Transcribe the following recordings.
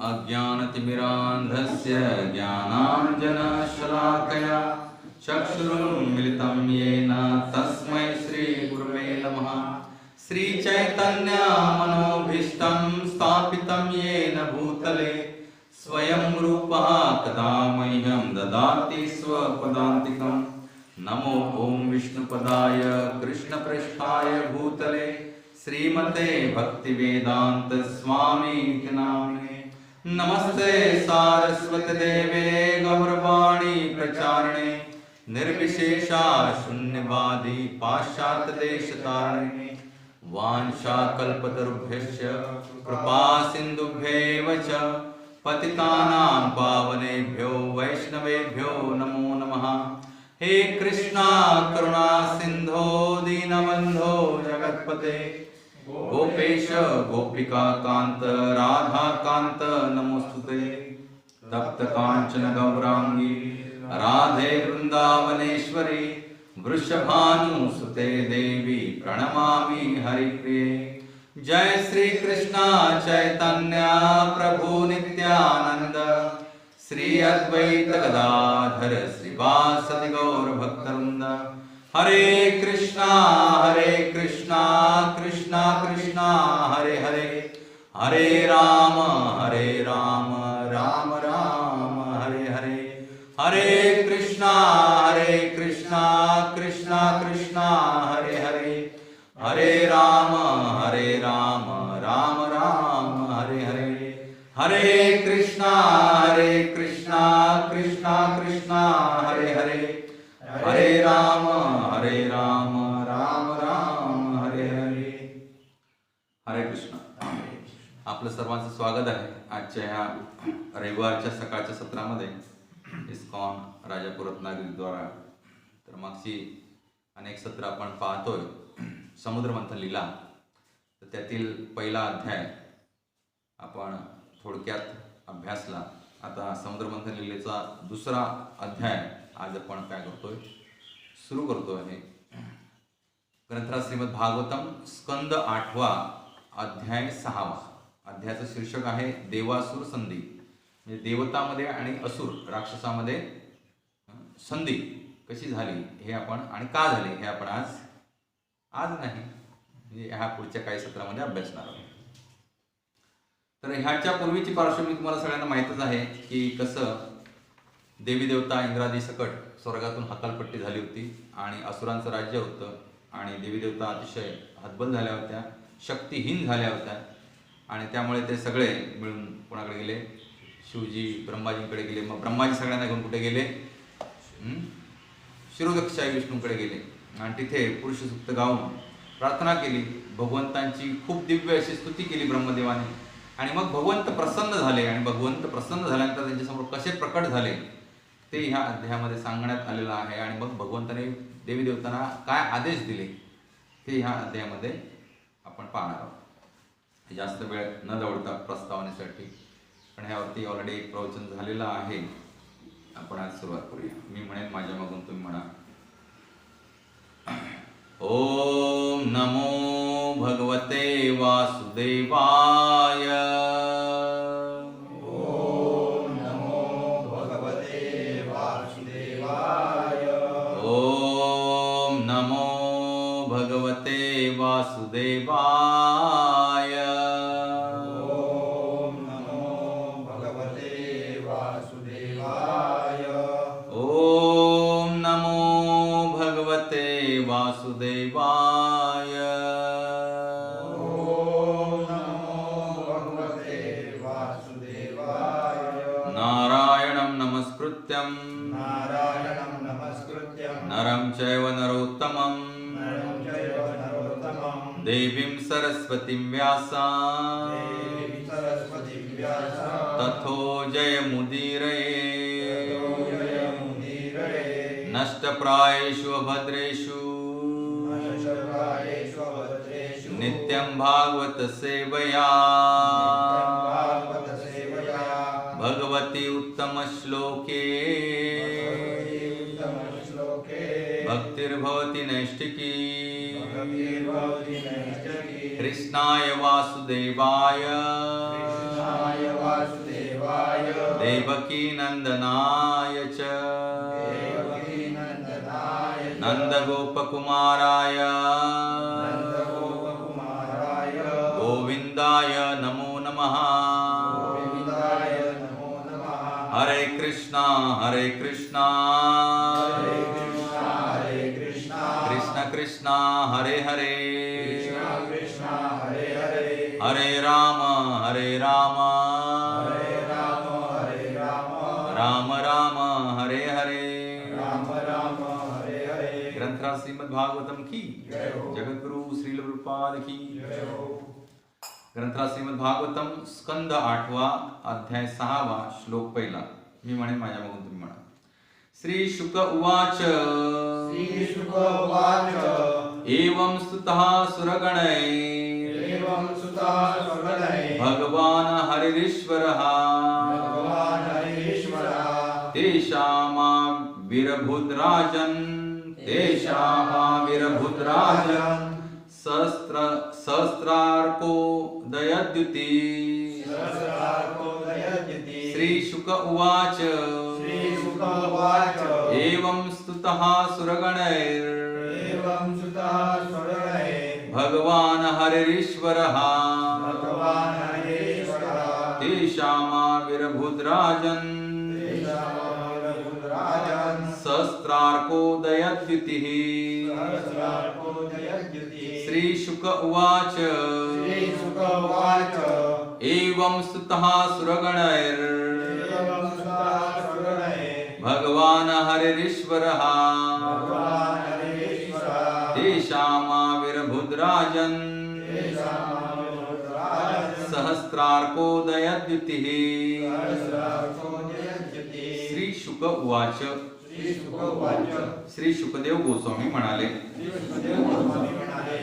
अज्ञानतिमिरान्धस्य ज्ञानाञ्जनशलाकया चक्षुरुन्मिलितं येन तस्मै श्रीगुरुवे नमः। श्रीचैतन्यमनोभीष्टं स्थापितं येन भूतले स्वयं रूपः कदा मह्यं ददाति स्वपदान्तिकं। नमो ॐ विष्णुपदाय कृष्णपृष्ठाय भूतले श्रीमते भक्तिवेदांत स्वामीति नामिने। नमस्ते सारस्वती देवे गौरवाणी प्रचारिणे निर्विशेषा शून्यवादी पाश्चात्यदेशतारिणे। वाञ्छाकल्पतरुभ्यश्च कृपा सिन्धुभ्येव च पतितानां पावनेभ्यो वैष्णवेभ्यो नमो नमः। हे कृष्णा करुणा सिंधो दीनबंधो जगत्पते गोपेश गोपिका कांत राधा कांत नमोस्तुते। तप्त कांचन गौरांगी राधे वृंदावनेश्वरी वृषभानुसुते देवी प्रणमामि हरिप्रिये। जय श्री कृष्णा चैतन्य प्रभु नित्यानंद श्री अद्वैत गदाधर श्रीवासदि गौर भक्तवृंद। हरे कृष्णा कृष्णा कृष्णा हरे हरे, हरे राम राम राम हरे हरे। हरे कृष्णा कृष्णा कृष्णा हरे हरे, हरे राम राम राम हरे हरे। हरे कृष्णा कृष्णा कृष्णा हरे हरे, हरे राम राम राम हरे हरे। हरे कृष्ण। आपलं सर्वांचं स्वागत आहे आजच्या ह्या रविवारच्या सकाळच्या सत्रामध्ये इस्कॉन राजापूर रत्नागिरीद्वारा। तर मागची अनेक सत्र आपण पाहतोय समुद्र मंथन लीला। तर त्यातील पहिला अध्याय आपण थोडक्यात अभ्यासला। आता समुद्र मंथन लीलेचा दुसरा अध्याय आज आपण काय करतोय, सुरू करतोय। हे ग्रंथराज श्रीमद भागवतम स्कंद 8वा अध्याय 6वा। अध्यायाचं शीर्षक आहे देवासुर संधी, म्हणजे देवतामध्ये आणि असुर राक्षसामध्ये संधी कशी झाली हे आपण, आणि का झाली हे आपण आज नाही म्हणजे ह्या पुढच्या काही सत्रामध्ये अभ्यासणार आहोत। तर ह्याच्या पूर्वीची पार्श्वभूमी तुम्हाला सगळ्यांना माहीतच आहे की कसं देवी देवता इंद्रादी सकट स्वर्गातून हकालपट्टी झाली होती आणि असुरांचं राज्य होतं आणि देवी देवता अतिशय हतबल झाल्या होत्या, शक्तिहीन झाल्या होत्या आणि त्यामुळे ते सगळे मिळून कोणाकडे गेले, शिवजी ब्रह्माजींकडे गेले। मग ब्रह्माजी सगळ्यांना घेऊन कुठे गेले, शिरोदक्षाई विष्णूकडे गेले आणि तिथे पुरुषसूक्त गाऊन प्रार्थना केली, भगवंतांची खूप दिव्य अशी स्तुती केली ब्रह्मदेवाने। आणि मग भगवंत प्रसन्न झाले आणि भगवंत प्रसन्न झाल्यानंतर त्यांच्यासमोर कसे प्रकट झाले ते ह्या अध्यायामध्ये सांगण्यात आलेलं आहे। आणि मग भगवंताने देवी देवतांना काय आदेश दिले ते ह्या अध्यायामध्ये आपण पाहणार आहोत। जास्त वेळ न दवडता प्रस्तावनेसाठी, पण ह्यावरती ऑलरेडी एक प्रवचन झालेलं आहे। आपण आज सुरुवात करूया। मी म्हणेन माझ्या मागून तुम्ही म्हणा। ओम नमो भगवते वासुदेवाय। ओम नमो भगवते वासुदेवाय। ओम नमो भगवते वासुदेवाय। ओम नमो भगवते वासुदेवाय। ओम नमो भगवते वासुदेवाय। ओम नमो भगवते वासुदेवाय। नारायणं नमस्कृत्यं नारायणं नमस्कृत्यं नरं चैव नरोत्तमं नरं चैव नरोत्तमं देवीं सरस्वतीं व्यासां देवीं सरस्वतीं व्यासं ततो जयमुदीरये। जयमुदीरये। नष्टप्रायेषु अभद्रेषु नष्टप्रायेषु अभद्रेषु नित्यं भागवत सेवया भागवत सेवया भगवती उत्तम श्लोके भक्तिर्भवति नैष्ठिकी। कृष्णाय वासुदेवाय देवकी नंदनाय च देवकीनन्दनाय च नन्दगोपकुमाराय नन्दगोपकुमाराय गोविन्दाय नमो नमः गोविन्दाय नमो नमः हरे कृष्णा हरे कृष्णा कृष्ण कृष्ण हरे हरे कृष्णा कृष्णा हरे हरे हरे राम हरे राम राम राम हरे हरे राम राम हरे हरे ग्रंथराज श्रीमद् भागवतम की जय हो। जगद्गुरु श्रील प्रभुपाद की जय हो। ग्रंथराज श्रीमद् भागवतम स्कंद 8वा अध्याय 6वा श्लोक पहिला मी म्हणेन माझ्या मागून तुम्ही म्हणा श्री शुक उवाच श्रीशुक उवाच एवं स्तुतः सुरगणै एवं सुतः सुरगणैः भगवान् हरिरीश्वरः भगवान् हरीश्वरः तेषामाविर्भूद्राजन् सहस्रार्को दयद्युति सहस्रार्कोदयद्युति श्रीशुक उवाच श्रीशुक उवाच एवं स्तुतः सुरगणैर् एवं सुतः सुरगणैः भगवान् हरिरीश्वरः भगवान् हरीश्वरः तेषामाविर्भूद्राजन् तेषामाविर्भूद्राजन् सहस्रार्को दयद्युतिः सहस्रार्कोदयद्युतिः श्रीशुक उवाच श्रीशुक उवाच एवं स्तुतः सुरगणैर् एवं सुतः सुरगणैः भगवान् हरिरीश्वरः भगवान् हरीश्वरः तेषामाविर्भूद्राजन् तेषामाविर्भूद्राजन् सहस्रार्को दयद्युतिः सहस्रार्कोदयद्युतिः श्री शुक उवाच श्रीशुक उवाच श्री शुकदेव गोस्वामी म्हणाले श्रीशुकदेव गोस्वामी म्हणाले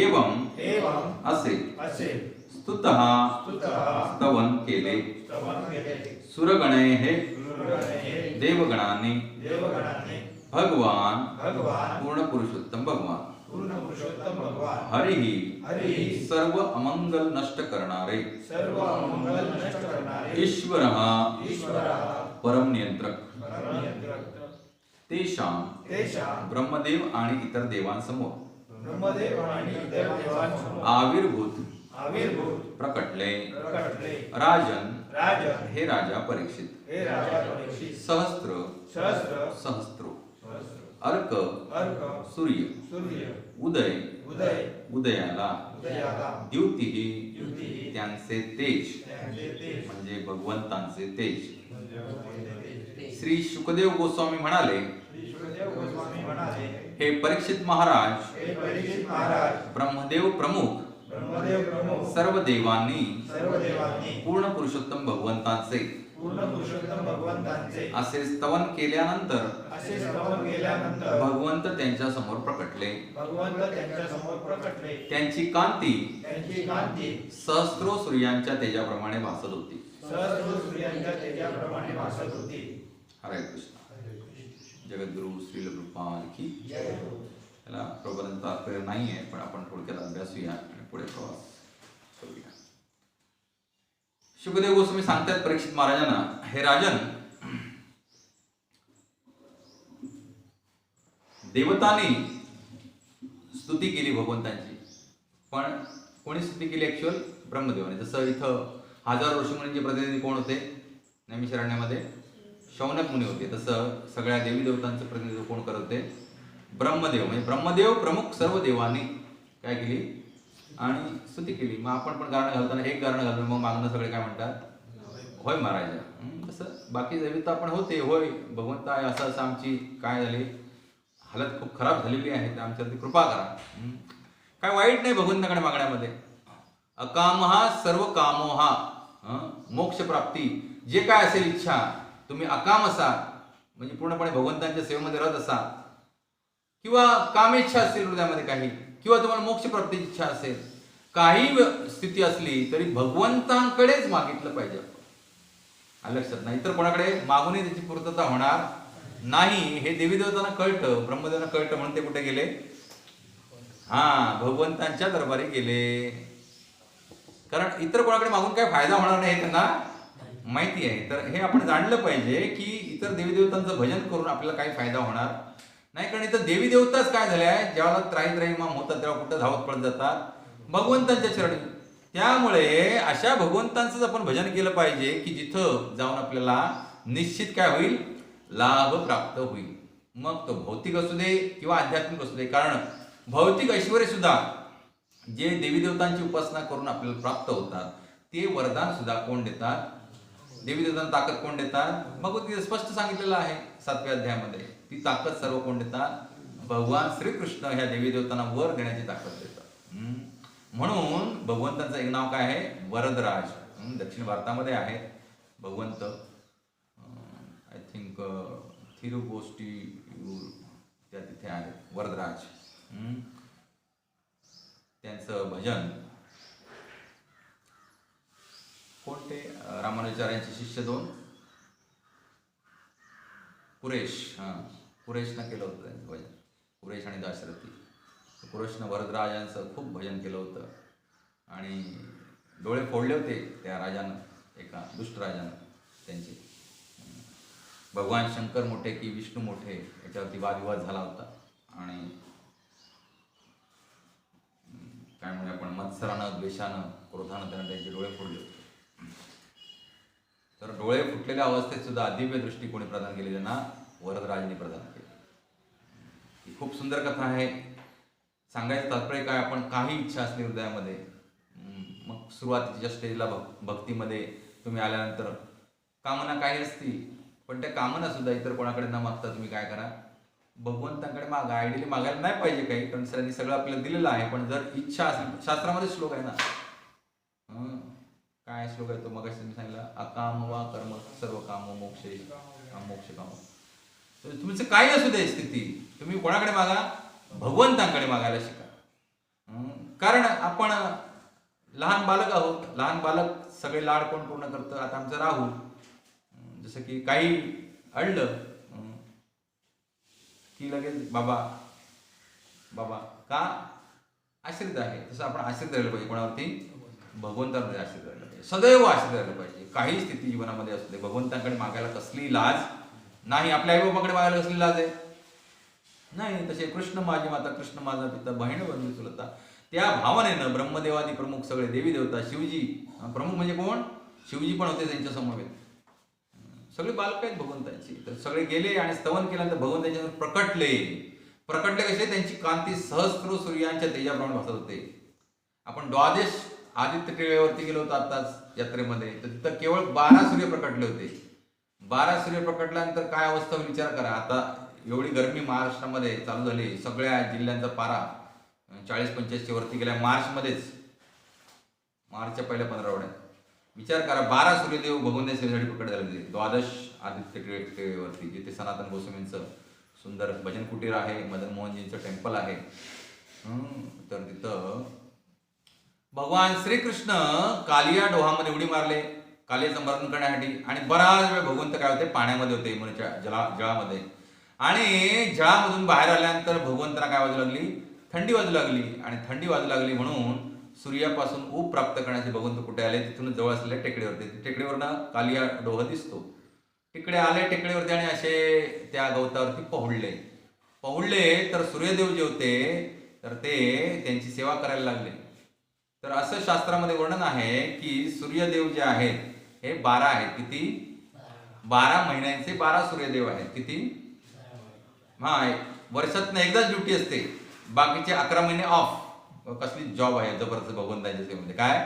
एवं एवं असे असे स्तुतः स्तुतः स्तवन केले स्तवन केले सुरगणे हे सुरगणैः देवगणांनी देवगणांनी भगवान भगवान पूर्ण पुरुषोत्तम भगवान पूर्ण पुरुषोत्तम भगवान हरिही हरिही सर्व अमंगल नष्ट करणारे सर्व मंगल नष्ट करणारे ईश्वरः ईश्वरः परम नियंत्रक परमनियंत्रक तेषां तेषां ब्रह्मदेव आणि इतर देवांसमोर ब्रह्मदेव आणि इतर देवांसमोर आविर्भूत आविर्भूत प्रकटले प्रकटले राजन राजन हे राजा परीक्षित हे राजा परीक्षित सहस्त्र सहस्र सहस्रो सहस्र अर्क अर्क सूर्य सूर्य उदय उदय उदयाला उदयाला द्युतिही द्युतिही त्यांचे तेज त्यांचे तेज म्हणजे भगवंतांचे तेज म्हणजे भगवंताचे तेज. श्री शुकदेव गोस्वामी म्हणाले श्रीशुकदेव गोस्वामी म्हणाले हे परीक्षित महाराज हे परीक्षित महाराज ब्रह्मदेव प्रमुख ब्रह्मदेव प्रमुख सर्व देवांनी सर्व देवांनी पूर्ण पुरुषोत्तम भगवंतांचे पूर्ण पुरुषोत्तम भगवंतांचे असे स्तवन केल्यानंतर असे स्तवन केल्यानंतर भगवंत त्यांच्या समोर प्रकटले भगवंत त्यांच्या समोर प्रकटले त्यांची कांती त्यांची कांती सहस्रो सूर्यांच्या तेजाप्रमाणे भासत होती सहस्र सूर्यांच्या तेजाप्रमाणे भासत होती. हरे कृष्ण जगद्गुरु श्रील प्रभुपाद की जय हो. त्याला प्रबंध तात्पर्य नाही आहे पण आपण थोडक्यात अभ्यासूया आणि पुढे प्रवास करूया. शुकदेव गोस्वामी सांगतात परीक्षित महाराजांना हे राजन देवतांनी स्तुती केली भगवंतांची पण कोणी स्तुती केली ऍक्च्युअल ब्रह्मदेवाने. जसं इथं 1000 ऋषीमुनींचे प्रतिनिधी कोण होते नैमिषारण्यामध्ये शौनक मुनी होते तसं सगळ्या देवी देवतांचं प्रतिनिधित्व कोण करत होते ब्रह्मदेव. म्हणजे ब्रह्मदेव प्रमुख सर्व देवांनी काय केली आणि स्तुती केली. मग आपण पण गाणं घालताना एक गाणं घालतो मग मागणं सगळे काय म्हणतात होय महाराजा. तसं बाकी देवता पण होते होय भगवंता असं असं आमची काय झाली हालत खूप खराब झालेली आहे तर आमच्यावरती कृपा करा. काय वाईट नाही भगवंताकडे मागण्यामध्ये. अकामहा सर्व कामोहा मोक्ष प्राप्ती जे काय असेल इच्छा तुम्ही अकाम असा म्हणजे पूर्णपणे भगवंतांच्या सेवेमध्ये रत असा किंवा कामेच्छा असेल हृदयामध्ये काही किंवा तुम्हाला मोक्ष प्राप्तीची इच्छा असेल काही स्थिती असली तरी भगवंतांकडेच मागितलं पाहिजे. लक्षात नाही तर कोणाकडे मागूनही त्याची पूर्तता होणार नाही. हे देवी देवतांना कळतं ब्रह्मदेवांना कळतं म्हणून ते कुठे गेले भगवंतांच्या दरबारी गेले. कारण इतर कोणाकडे मागून काय फायदा होणार नाही त्यांना माहिती आहे. तर हे आपण जाणलं पाहिजे की इतर देवी देवतांचं भजन करून आपल्याला काही फायदा होणार नाही. कारण इथं देवी देवताच काय झाले आहे, ज्यावेळेला त्राई त्राईमाम होतात तेव्हा कुठं धावत पडत जातात भगवंतांच्या चरणी. त्यामुळे अशा भगवंतांचंच आपण भजन केलं पाहिजे की जिथं जाऊन आपल्याला निश्चित काय होईल, लाभ प्राप्त होईल. मग तो भौतिक असू दे किंवा आध्यात्मिक असू दे. कारण भौतिक ऐश्वर्य सुद्धा जे देवी देवतांची उपासना करून आपल्याला प्राप्त होतात ते वरदान सुद्धा कोण देतात, देवी देवतांना ताकद कोण देतात, भगवद्गीतेत स्पष्ट सांगितलेलं आहे 7व्या अध्यायामध्ये. ती ताकद सर्व कोण देतात, भगवान श्रीकृष्ण ह्या देवी देवतांना वर देण्याची ताकद देतात. म्हणून भगवंतांचं एक नाव काय आहे, वरदराज. दक्षिण भारतामध्ये आहे भगवंत. आय थिंक थिरुगोष्टी त्या तिथे आहेत वरदराज. त्यांचं भजन कोणते, रामानुजाचार्यांचे शिष्य 2 कुरेश, कुरेशनं केलं होतं त्यांचं भजन. कुरेश आणि दाशरथी. कुरेशनं वरदराजांचं खूप भजन केलं होतं आणि डोळे फोडले होते त्या राजानं, एका दुष्ट राजानं त्यांचे. भगवान शंकर मोठे की विष्णू मोठे याच्यावरती वादविवाद झाला होता आणि काय म्हणजे आपण मत्सरानं, द्वेषानं, क्रोधानं त्यांना त्यांचे डोळे फोडले होते. तर डोळे फुटलेल्या अवस्थेत सुद्धा दिव्य दृष्टी कोणी प्रदान केली, त्यांना वरदराजांनी प्रदान केली. ही खूप सुंदर कथा आहे. सांगायचं तात्पर्य काय, आपण काही इच्छा असली हृदयामध्ये, मग सुरुवातीच्या स्टेजला भक्तीमध्ये तुम्ही आल्यानंतर कामना काही असती, पण त्या कामना सुद्धा इतर कोणाकडे न मागता तुम्ही काय करा, भगवंतांकडे मागा. आयडियली मागायला नाही पाहिजे काही, कारण सरांनी सगळं आपल्याला दिलेलं आहे. पण जर इच्छा असेल, शास्त्रामध्ये श्लोक आहे ना, काय श्लोक आहे तो मग मी सांगितलं, अकाम वा कर्म सर्व काम मोक्षे मोक्ष काम. तुमचं काही असू दे स्थिती, तुम्ही कोणाकडे मागा, भगवंतांकडे मागायला शिका. कारण आपण लहान बालक आहोत. लहान बालक सगळे लाड कोण पूर्ण करतं, आता आमचं राहुल जसं की काही अडलं की लगेच बाबा बाबा, का आश्रित आहे. तसं आपण आश्रित राहिलं पाहिजे कोणावरती, भगवंतांमध्ये आश्रित राहिलं पाहिजे, सदैव आश्रित राहिलं पाहिजे. काही स्थिती जीवनामध्ये असू दे, भगवंतांकडे मागायला कसली लाज नाही. आपल्या आईबाबाकडे मागायला कसली लाज आहे, नाही. तसे कृष्ण माझी माता, कृष्ण माझा पिता, बहीण बंधू चुलता, त्या भावनेनं ब्रह्मदेवादी प्रमुख सगळे देवी देवता, शिवजी प्रमुख म्हणजे कोण, शिवजी पण होते त्यांच्या समवेत. सगळे बालक आहेत भगवंतांची. तर सगळे गेले आणि स्तवन केल्यानंतर भगवंत त्यांच्यावर प्रकटले. प्रकटले कसे, त्यांची कांती सहस्त्र सूर्यांच्या तेजाप्रमाणे भासत होते. आपण द्वादश आदित्य टिळेवरती गेलो होतो आताच यात्रेमध्ये, तर तिथं केवळ 12 सूर्य प्रकटले होते. 12 सूर्य प्रकटल्यानंतर काय अवस्था होईल विचार करा. आता एवढी गरमी महाराष्ट्रामध्ये चालू झाली, सगळ्या जिल्ह्यांचा पारा 40-45 वरती गेल्या मार्चमध्येच, मार्चच्या पहिल्या 15 आठवड्यात. विचार करा, 12 सूर्यदेव भगवंताच्या सेवेसाठी प्रकट झाले होते द्वादश आदित्य टिळेवरती, जिथे सनातन गोस्वामींचं सुंदर भजन कुटीर आहे, मदन मोहनजींचं टेम्पल आहे. तर तिथं भगवान श्रीकृष्ण कालिया डोहामध्ये उडी मारले कालियाचं मरण करण्यासाठी. आणि बराच वेळ भगवंत काय होते, पाण्यामध्ये होते, यमुनेच्या जळामध्ये. आणि जळामधून बाहेर आल्यानंतर भगवंतांना काय वाजू लागली, थंडी वाजू लागली. आणि थंडी वाजू लागली म्हणून सूर्यापासून ऊब प्राप्त करण्याचे भगवंत कुठे आले, तिथून जवळ असलेल्या टेकडीवरती. टेकडीवरनं कालिया डोह दिसतो. तिकडे आले टेकडीवरती आणि असे त्या गवतावरती पहुडले. तर सूर्यदेव जे होते तर ते त्यांची सेवा करायला लागले. तर असं शास्त्रामध्ये वर्णन आहे की सूर्यदेव जे आहेत हे 12 आहेत. किती, 12 महिन्यांचे 12 सूर्यदेव आहेत. किती, वर्षातनं एकदाच ड्युटी असते, बाकीचे 11 महिने ऑफ. कसली जॉब आहे जबरदस्त भगवंतांच्या सेवेमध्ये. काय,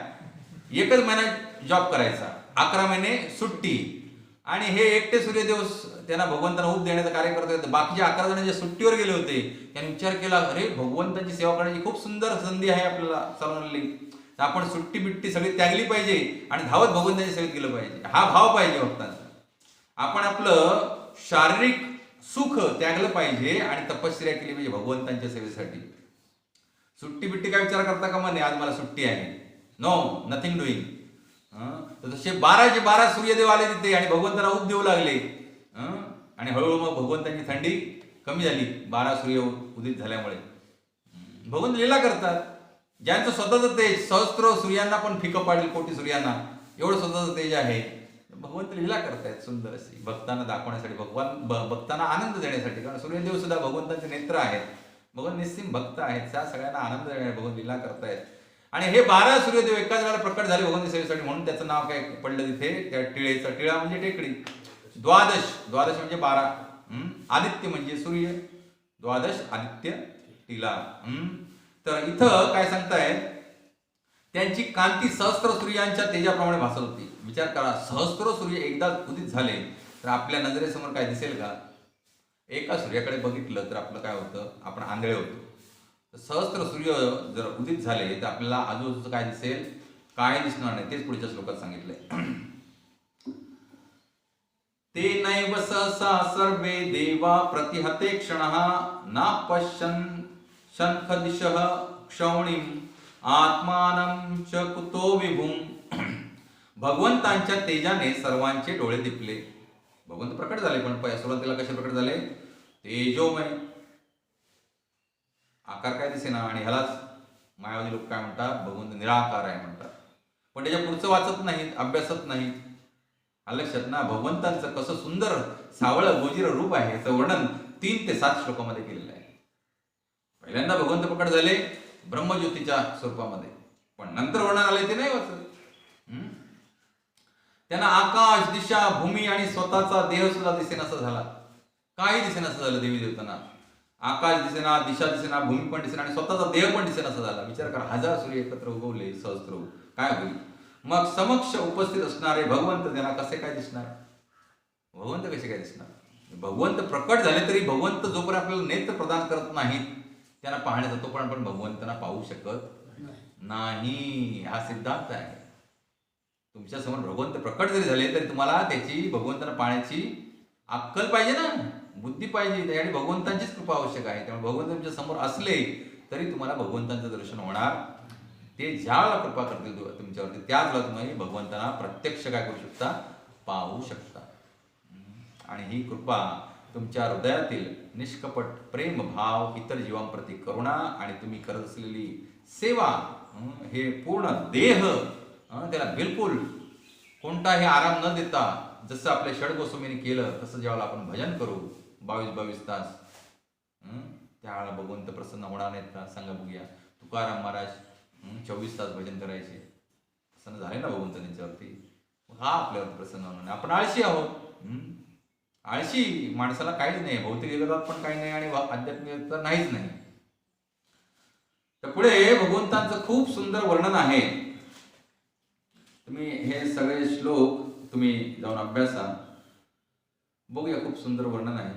एकच महिना जॉब करायचा, 11 महिने सुट्टी. आणि हे एकटे सूर्यदेव त्यांना भगवंतांना ऊब देण्याचं कार्य करत होते. बाकीचे 11 जण जे सुट्टीवर गेले होते त्यांनी विचार केला, अरे भगवंतांची सेवा करण्याची खूप सुंदर संधी आहे आपल्याला चालवली, तर आपण सुट्टी बिट्टी सगळी त्यागली पाहिजे आणि धावत भगवंतांच्या सेवेत गेलं पाहिजे. हा भाव पाहिजे भक्तांचा. आपण आपलं शारीरिक सुख त्यागलं पाहिजे आणि तपश्चर्या केली पाहिजे भगवंतांच्या सेवेसाठी. सुट्टी बिट्टी काय विचार करता का म्हणे, आज मला सुट्टी आहे, नो, नथिंग डुईंग. तर तसे 12 सूर्यदेव आले तिथे आणि भगवंतांना ऊब देऊ लागले. आणि हळूहळू मग भगवंतांची थंडी कमी झाली 12 सूर्य उदित झाल्यामुळे. भगवंत लीला करतात. ज्यांचं स्वतःचं तेज सहस्त्र सूर्यांना पण फिकं पाडेल, कोटी सूर्यांना एवढं स्वतःचं तेज आहे. भगवंत लीला करतायत सुंदर अशी भक्तांना दाखवण्यासाठी, भक्तांना आनंद देण्यासाठी. कारण सूर्यदेव सुद्धा भगवंतांचे नेत्र आहेत, भगवान निस्सिम भक्त आहेत, त्या सगळ्यांना आनंद देण्यासाठी भगवंत लीला करतायत. आणि हे 12 सूर्यदेव एकाच वेळेला प्रकट झाले भगवंत सेवेसाठी, म्हणून त्याचं नाव काय पडलं तिथे त्या टिळेचं. टिळा म्हणजे टेकडी. द्वादश म्हणजे 12. आदित्य म्हणजे सूर्य, द्वादश आदित्य टिला. तर इथं काय सांगतायत, त्यांची कांती सहस्त्र सूर्यांच्या तेजाप्रमाणे भासत होती. विचार करा, सहस्त्र सूर्य एकदा उदित झाले तर आपल्या नजरेसमोर काय दिसेल का? एका सूर्याकडे बघितलं तर आपलं काय होतं, आपण आंधळे होतो. सहस्त्र सूर्य जर उदित झाले तर आपल्याला आजूबाजूचं काय दिसेल? काय दिसणार नाही. तेच पुढच्या श्लोकात सांगितलंय. ते नैव सहसा सर्वे देवा प्रतिहते क्षणः नापश्यन् शंखदिशः क्षौणीं आत्मानं च कुतो विभुं. भगवंतांच्या तेजाने सर्वांचे डोळे दिपले. भगवंत प्रकट झाले, पण सुरुवातीला कसे प्रकट झाले? तेजोमय. आकार काय दिसेना. आणि ह्यालाच मायावादी लोक काय म्हणतात? भगवंत निराकार आहे म्हणतात. पण त्याच्या पुढचं वाचत नाहीत, अभ्यासत नाहीत. लक्षात ना, भगवंतांचं कसं सुंदर सावळं गोजिर रूप आहे याचं वर्णन 3 ते 7 श्लोकामध्ये केलेलं आहे. पहिल्यांदा भगवंत प्रकट झाले ब्रह्मज्योतीच्या स्वरूपामध्ये, पण नंतर वर्णन आले ते नाही वाचत. त्यांना आकाश, दिशा, भूमी आणि स्वतःचा देह सुद्धा दिसेनासा झाला. काही दिसेनासा झालं देवी देवतांना. आकाश दिसेना, दिशा दिसेना, भूमी पण दिसेना आणि स्वतःचा देह पण दिसेनासा झाला. विचार करा, 1000 सूर्य एकत्र उगवले, सहस्त्र, काय होईल? मग समक्ष उपस्थित असणारे भगवंत त्यांना कसे काय दिसणार? भगवंत कसे काय दिसणार? भगवंत प्रकट झाले तरी भगवंत जोपर्यंत आपल्याला नेत्र प्रदान करत नाहीत त्यांना पाहण्याचा, तोपर्यंत आपण भगवंतांना पाहू शकत नाही. हा सिद्धांत आहे. तुमच्या समोर भगवंत प्रकट जरी झाले तरी तुम्हाला त्याची, भगवंतांना पाहण्याची अक्कल पाहिजे ना, बुद्धी पाहिजे. आणि भगवंतांचीच कृपा आवश्यक आहे. त्यामुळे भगवंत तुमच्या समोर असले तरी तुम्हाला भगवंतांचं दर्शन होणार. ते ज्याला कृपा करतील तुमच्यावरती त्याच वेळेला तुम्ही भगवंतांना प्रत्यक्ष काय करू शकता? पाहू शकता. आणि ही कृपा तुमच्या हृदयातील निष्कपट प्रेम भाव, इतर जीवांप्रती करुणा आणि तुम्ही करत असलेली सेवा, हे पूर्ण देह त्याला बिलकुल कोणताही आराम न देता, जसं आपल्या षडगोस्वामींनी केलं तसं ज्यावेळेला आपण भजन करू 22-22 तास, त्यावेळेला भगवंत प्रसन्न होणार नाहीत का? सांगा बघूया. तुकाराम महाराज 24 तास भजन करायचे, प्रसन्न झाले ना भगवंत त्यांच्यावरती. हा आपल्यावरती प्रसन्न होणार. आपण आळशी आहोत. आळशी माणसाला काहीच नाही, भौतिक जगतात पण काही नाही आणि आध्यात्मिक तर नाहीच नाही. तर पुढे भगवंतांचं खूप सुंदर वर्णन आहे. तुम्ही हे सगळे श्लोक तुम्ही जाऊन अभ्यासा, बघूया. खूप सुंदर वर्णन आहे.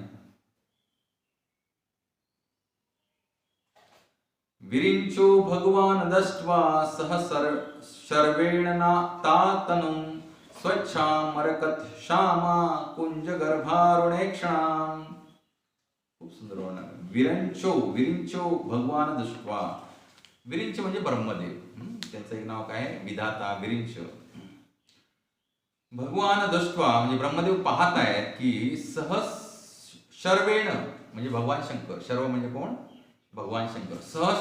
विरिंचो भगवान दष्ट्वा सह शर्वेण तातनुं स्वच्छां मरकत श्यामा कुंज गर्भारुणेक्षणां. खूप सुंदर वर्णन. विरिंचो भगवान दष्ट्वा. विरिंच म्हणजे ब्रह्मदेव, त्यांचं एक नाव काय? विधाता, विरिंच. भगवान दष्ट्वा म्हणजे ब्रह्मदेव पाहत आहेत की शर्वेण म्हणजे भगवान शंकर. शर्व म्हणजे कोण? भगवान शंकर.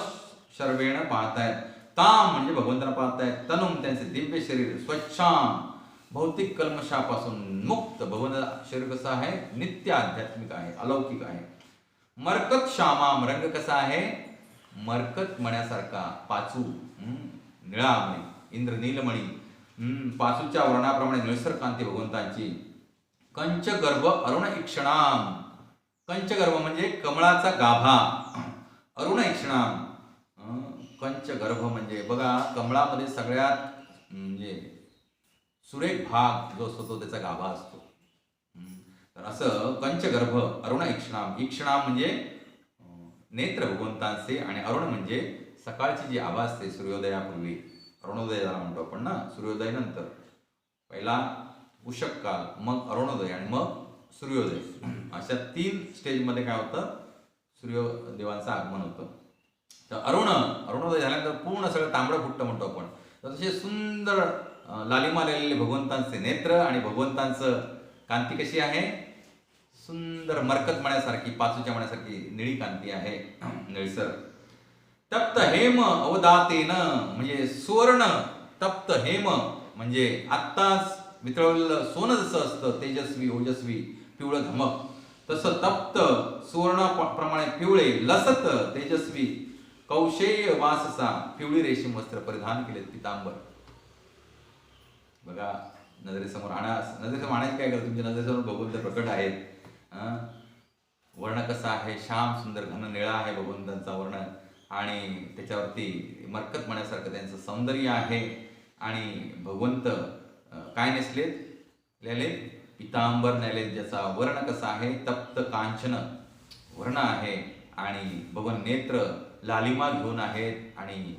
शर्वेण पाहतायत. ताम म्हणजे भगवंतांना पाहतायत. तनुम त्यांचे दिव्य शरीर. स्वच्छाम भौतिक कल्मशापासून मुक्त. भगवंत शरीर कसं आहे? नित्य आध्यात्मिक आहे, अलौकिक आहे. मरकत श्यामाम रंग कसा आहे? मरकत मण्यासारखा, पाचू, निळा मणी, इंद्र नीलमणी, पाचूच्या वर्णाप्रमाणे निळसर कांती भगवंतांची. कंचगर्भ अरुण इक्षणाम. कंचगर्भ म्हणजे कमळाचा गाभा. अरुण इक्षणाम कंचगर्भ म्हणजे बघा, कमळामध्ये सगळ्यात म्हणजे सुरेख भाग जो असतो तो त्याचा गाभा असतो. तर असं कंचगर्भ अरुण इक्षणाम. इक्षणाम म्हणजे नेत्र भगवंतांचे आणि अरुण म्हणजे सकाळची जी आभा असते सूर्योदयापूर्वी. अरुणोदय ज्याला म्हणतो आपण ना, सूर्योदय नंतर पहिला उषक काल, मग अरुणोदय आणि मग सूर्योदय. अशा 3 स्टेजमध्ये काय होतं? सूर्यदेवांचं आगमन होतं. तर अरुणोदय झाल्यानंतर पूर्ण सगळं तांबडं फुट्ट म्हणतो आपण. तर तसे सुंदर लालिमा आलेले भगवंतांचे नेत्र आणि भगवंतांचं कांती कशी आहे? सुंदर मरकत मण्यासारखी, पाचूच्या मण्यासारखी निळी कांती आहे, निळसर. तप्त हेम अवदातेन म्हणजे सुवर्ण. तप्त हेम म्हणजे आत्ताच वितळवलेलं सोनं जसं असतं तेजस्वी ओजस्वी पिवळं धमक, तसं तप्त सुवर्ण प्रमाणे पिवळे लसत तेजस्वी कौशेय वाससा पिवळी रेशीम वस्त्र परिधान केलेत पितांबर. बघा नजरेसमोर नजरेसमोर आणायची काय करत, तुमच्या नजरेसमोर भगवंत प्रकट आहेत. वर्ण कसा आहे, श्याम सुंदर घन निळा आहे भगवंतांचा वर्ण, आणि त्याच्यावरती मरकत म्हणण्यासारखं त्यांचं सौंदर्य आहे. आणि भगवंत काय नेसलेत, लिहिले पितांबर नेलेत, ज्याचा वर्ण कसा आहे, तप्त कांचन वर्ण आहे. आणि भगवन नेत्र लालिमा घेऊन आहेत आणि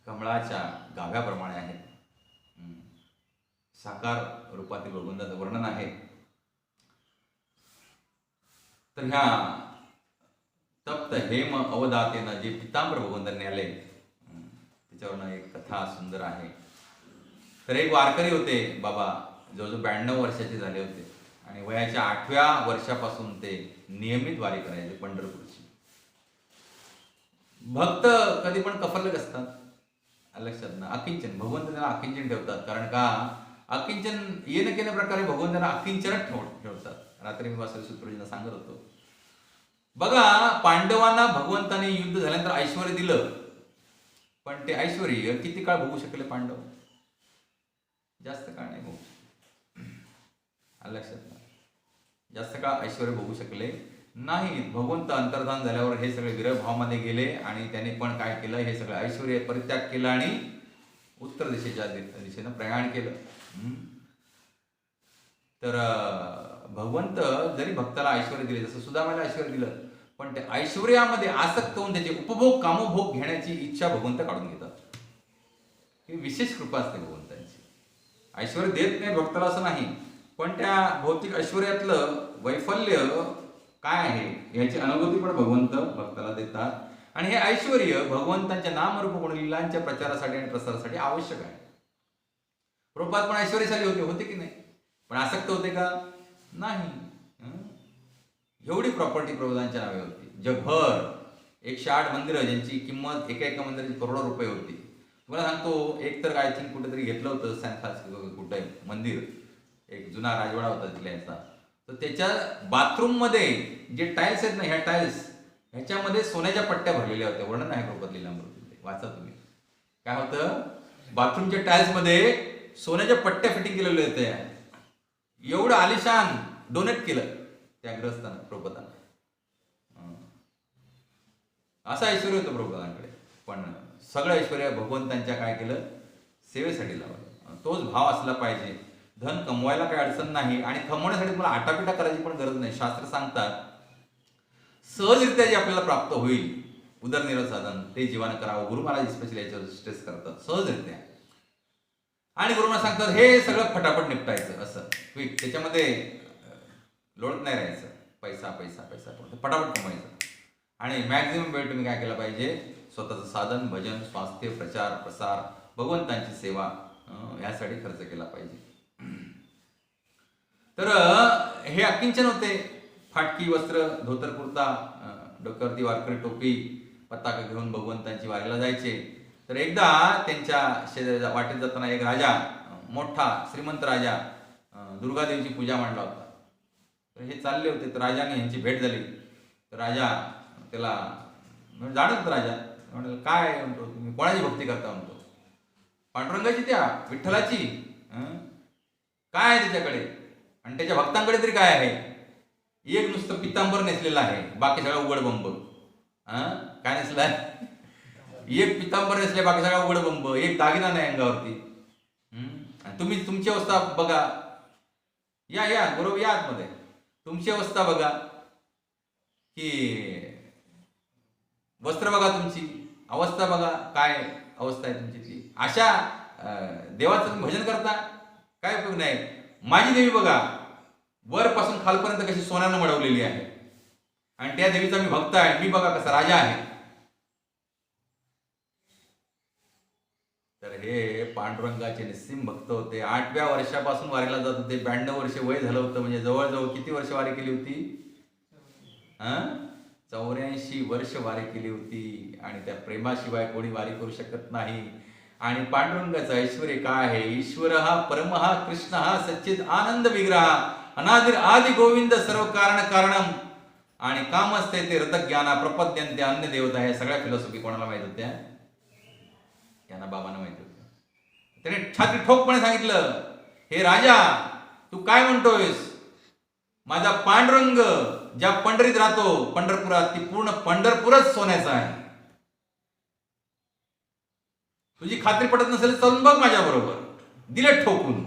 कमळाच्या गाभ्याप्रमाणे आहेत. साकार रूपातील भगवंताचं वर्णन आहे. तर ह्या तप्त हेम अवदातेनं जे पितांबर भगवंतांनी आले त्याच्यावरनं एक कथा सुंदर आहे. तर एक वारकरी होते बाबा, जवळजवळ 92 वर्षाचे झाले होते आणि वयाच्या 8व्या वर्षापासून ते नियमित वारी करायचे पंढरपूरची. भक्त कधी पण कफरलक असतात, लक्षात ना. अकिंचन भगवंत त्यांना अकिंचन ठेवतात, कारण का अकिंचन येणं केल्या प्रकारे भगवंतांना अकिंचनच ठेवतात. रात्री मी वासवी सूत्रजींना सांगत होतो, बघा पांडवांना भगवंताने युद्ध झाल्यानंतर ऐश्वर्य दिलं, पण ते ऐश्वर्य किती काळ भोगू शकले पांडव, जास्त काळ नाही भोगू, लक्षात ना. जास्त काळ ऐश्वर्य भोगू शकले नाही. भगवंत अंतर्धान झाल्यावर हे सगळे विरह भावामध्ये गेले आणि त्याने पण काय केलं, हे सगळं ऐश्वर्य परित्याग केलं आणि उत्तर दिशेच्या दिशेनं प्रयाण केलं. तर भगवंत जरी भक्ताला ऐश्वर्य दिले, जसं सुदामाला ऐश्वर्य दिलं, पण ते ऐश्वर्यामध्ये आसक्त होऊन त्याचे उपभोग कामभोग घेण्याची इच्छा भगवंत काढून घेतात. ही विशेष कृपा असते भगवंतांची. ऐश्वर्य देत नाही भक्ताला असं नाही, पण त्या भौतिक ऐश्वर्यातलं वैफल्य काय आहे याची अनुभूती पण भगवंत भक्ताला देतात. आणि हे ऐश्वर्य भगवंतांच्या नामरूप गुणलीलांच्या प्रचारासाठी आणि प्रसारासाठी आवश्यक आहे. प्रभुपाद पण ऐश्वर्यशाली होते की नाही, पण आसक्त होते का, नाही. एवढी प्रॉपर्टी प्रभुदांच्या नावे होती. जगभर 108 मंदिरं, ज्यांची किंमत एका मंदिराची करोडो रुपये होती. तुम्हाला सांगतो, एक तर आय थिंक कुठेतरी घेतलं होतं सॅन फ्रान्सिस्को कुठे मंदिर, एक जुना राजवाडा होता तिथल्या याचा. तर त्याच्या बाथरूम मध्ये जे टाईल्स आहेत ना, ह्या टाईल्स ह्याच्यामध्ये सोन्याच्या पट्ट्या भरलेल्या होत्या. वर्णन आहे प्रभुपाद लीलामृतीमध्ये, वाचा तुम्ही. काय होतं, बाथरूमच्या टाईल्स मध्ये सोन्याच्या पट्ट्या फिटिंग केलेल्या होत्या. एवढं आलिशान डोनेट केलं त्या ग्रस्तानं प्रभुपादांना. असं ऐश्वर्य होतं प्रभुपादांकडे, पण सगळं ऐश्वर्य भगवंतांच्या काय केलं, सेवेसाठी लावलं. तोच भाव असला पाहिजे. धन कमवायला काही अडचण नाही आणि कमवण्यासाठी तुम्हाला आटापिटा करायची पण गरज नाही. शास्त्र सांगतात सहजरित्या जे आपल्याला प्राप्त होईल उदरनिर्वाह साधन ते जीवानं करावं. गुरु महाराज स्पेशली याच्यावर स्ट्रेस करतात, सहजरित्या. आणि गुरु महाराज सांगतात हे सगळं फटाफट निपटायचं, असं क्विक, त्याच्यामध्ये लोळत नाही राहायचं. पैसा पैसा पैसा फटाफट कमवायचं. आणि मॅक्झिमम वेळ तुम्ही काय केला पाहिजे, स्वतःचं साधन, भजन, स्वास्थ्य, प्रचार, प्रसार, भगवंतांची सेवा यासाठी खर्च केला पाहिजे. तर हे अकिंचन होते. फाटकी वस्त्र, धोतर कुर्ता, डोक्यावरती वारकरी टोपी, पताका घेऊन भगवंतांची वारीला जायचे. तर एकदा त्यांच्या वाटेत जाताना एक राजा, मोठा श्रीमंत राजा, दुर्गादेवीची पूजा मांडला होता. तर हे चालले होते, तर राजाने यांची भेट झाली. तर राजा त्याला जाणत, राजा म्हणतो काय, म्हणतो तुम्ही कोणाची भक्ती करता, म्हणतो पांडुरंगाची, त्या विठ्ठलाची. काय आहे त्याच्याकडे, आणि त्याच्या भक्तांकडे तरी काय आहे. एक नुसतं पितांबर नेसलेलं आहे, बाकी सगळा उघड बंब. काय नेसलाय, एक पितांबर नेसले, बाकी सगळा उघड बंब, एक दागिना नाही अंगावरती. तुम्ही तुमची अवस्था बघा, या बरोबर या आतमध्ये, तुमची अवस्था बघा, की वस्त्र बघा, तुमची अवस्था बघा, काय अवस्था आहे तुमची ती. अशा देवाचं तुम्ही भजन करता, काय उपयोग नाही. माझी देवी बघा, वरपासून खालपर्यंत कशी सोन्यानं मडवलेली आहे, आणि त्या देवीचा मी भक्त आहे. मी बघा कसा राजा आहे. तर हे पांडुरंगाचे निस्सीम भक्त होते. 8व्या वर्षापासून वारीला जात होते. 92 वर्ष वय झालं होतं. म्हणजे जवळजवळ किती वर्ष वारी केली होती, 84 वर्ष वारी केली होती. आणि त्या प्रेमाशिवाय कोणी वारी करू शकत नाही. आणि पांडुरंगाचं ऐश्वर काय आहे? ईश्वर हा परम हा कृष्ण हा सच्चिद आनंद विग्रह अनादिर आदि गोविंद सर्व कारण कारणम आणि कामस्ते ते रतज्ञाना प्रपद्यंते अन्य देवता. हे सगळ्या फिलॉसॉफी कोणाला माहित होत्या? यांना बाबांना माहित होत्या. त्याने छाती ठोकपणे सांगितलं, हे राजा तू काय म्हणतोयस? माझा पांडुरंग ज्या पंढरीत राहतो पंढरपुरात, ती पूर्ण पंढरपूरच सोन्याचा आहे. तुझी खात्री पटत नसेल चलून बघ माझ्या बरोबर. दिले ठोकून.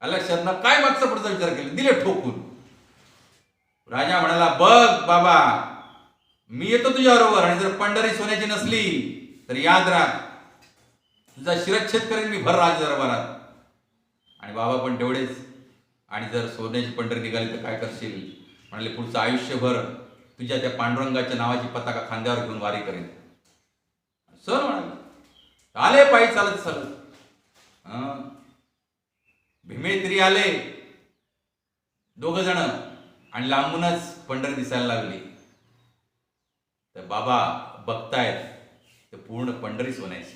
लक्षात काय मागचा पुढचा विचार केला, दिले ठोकून. राजा म्हणाला, बघ बाबा मी येतो तुझ्या बरोबर, आणि जर पंढरी सोन्याची नसली तर याद राख तुझा शिरच्छेद करेन मी भर राज दरबारात. आणि बाबा पण तेवढेच. आणि जर सोन्याची पंढरी निघाली तर काय करशील? म्हणाले, पुढचं आयुष्यभर तुझ्या त्या पांडुरंगाच्या नावाची पताका खांद्यावर घेऊन वारी करेन. सर म्हणाले, आले पायी चालत चालत. भीमेत्री आले दोघ जण, आणि लांबूनच पंढरी दिसायला लागली. तर बाबा बघतायत तर पूर्ण पंढरी सोन्याची,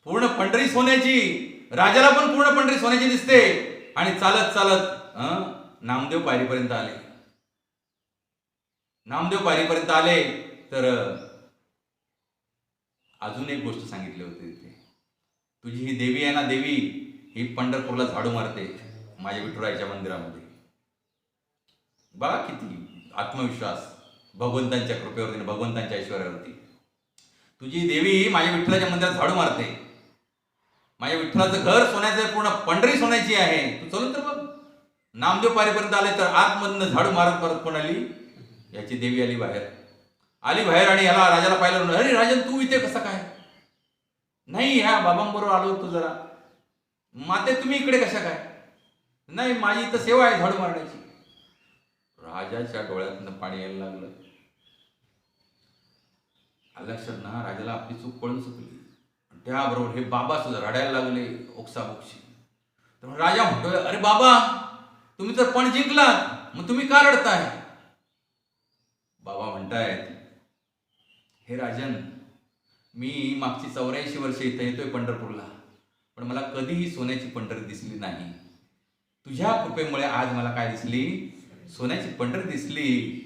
पूर्ण पंढरी सोन्याची. राजाला पण पूर्ण पंढरी सोन्याची दिसते. आणि चालत चालत नामदेव पायरीपर्यंत आले. नामदेव पायरीपर्यंत आले तर अजून एक गोष्ट सांगितली होती तिथे, तुझी ही देवी आहे ना देवी, ही पंढरपूरला झाडू मारते माझ्या विठुरायाच्या मंदिरामध्ये. बघा किती आत्मविश्वास भगवंतांच्या कृपेवरती, भगवंतांच्या ऐश्वर्यावरती. तुझी देवी माझ्या विठ्ठलाच्या मंदिरात झाडू मारते. माझ्या विठ्ठलाचं घर सोन्याचं आहे, पूर्ण पंढरी सोन्याची आहे. तू चलून तर बघ. नामदेव पायरीपर्यंत आले तर आतमधनं झाडू मारत परत कोण आली? याची देवी आली बाहेर. आली बाहेर आणि याला राजाला पाहिलं. अरे राजन तू इथे कसा काय? नाही ह्या बाबांबरोबर आलो होतो जरा. माते तुम्ही इकडे कशा काय? नाही माझी इथं सेवा आहे झाडू मारण्याची. राजाच्या डोळ्यातनं पाणी यायला लागलं. लक्षात ना राजाला आपली चूक कळून चुकली. त्याबरोबर हे बाबा सुद्धा रडायला लागले ओक्साबोक्षी. तर राजा म्हणतोय, अरे बाबा तुम्ही तर पण जिंकलात, मग तुम्ही का रडताय? बाबा म्हणतायत, हे राजन मी मागची 84 वर्ष इथं येतोय पंढरपूरला, पण मला कधीही सोन्याची पंढरी दिसली नाही. तुझ्या कृपेमुळे आज मला काय दिसली? सोन्याची पंढरी दिसली.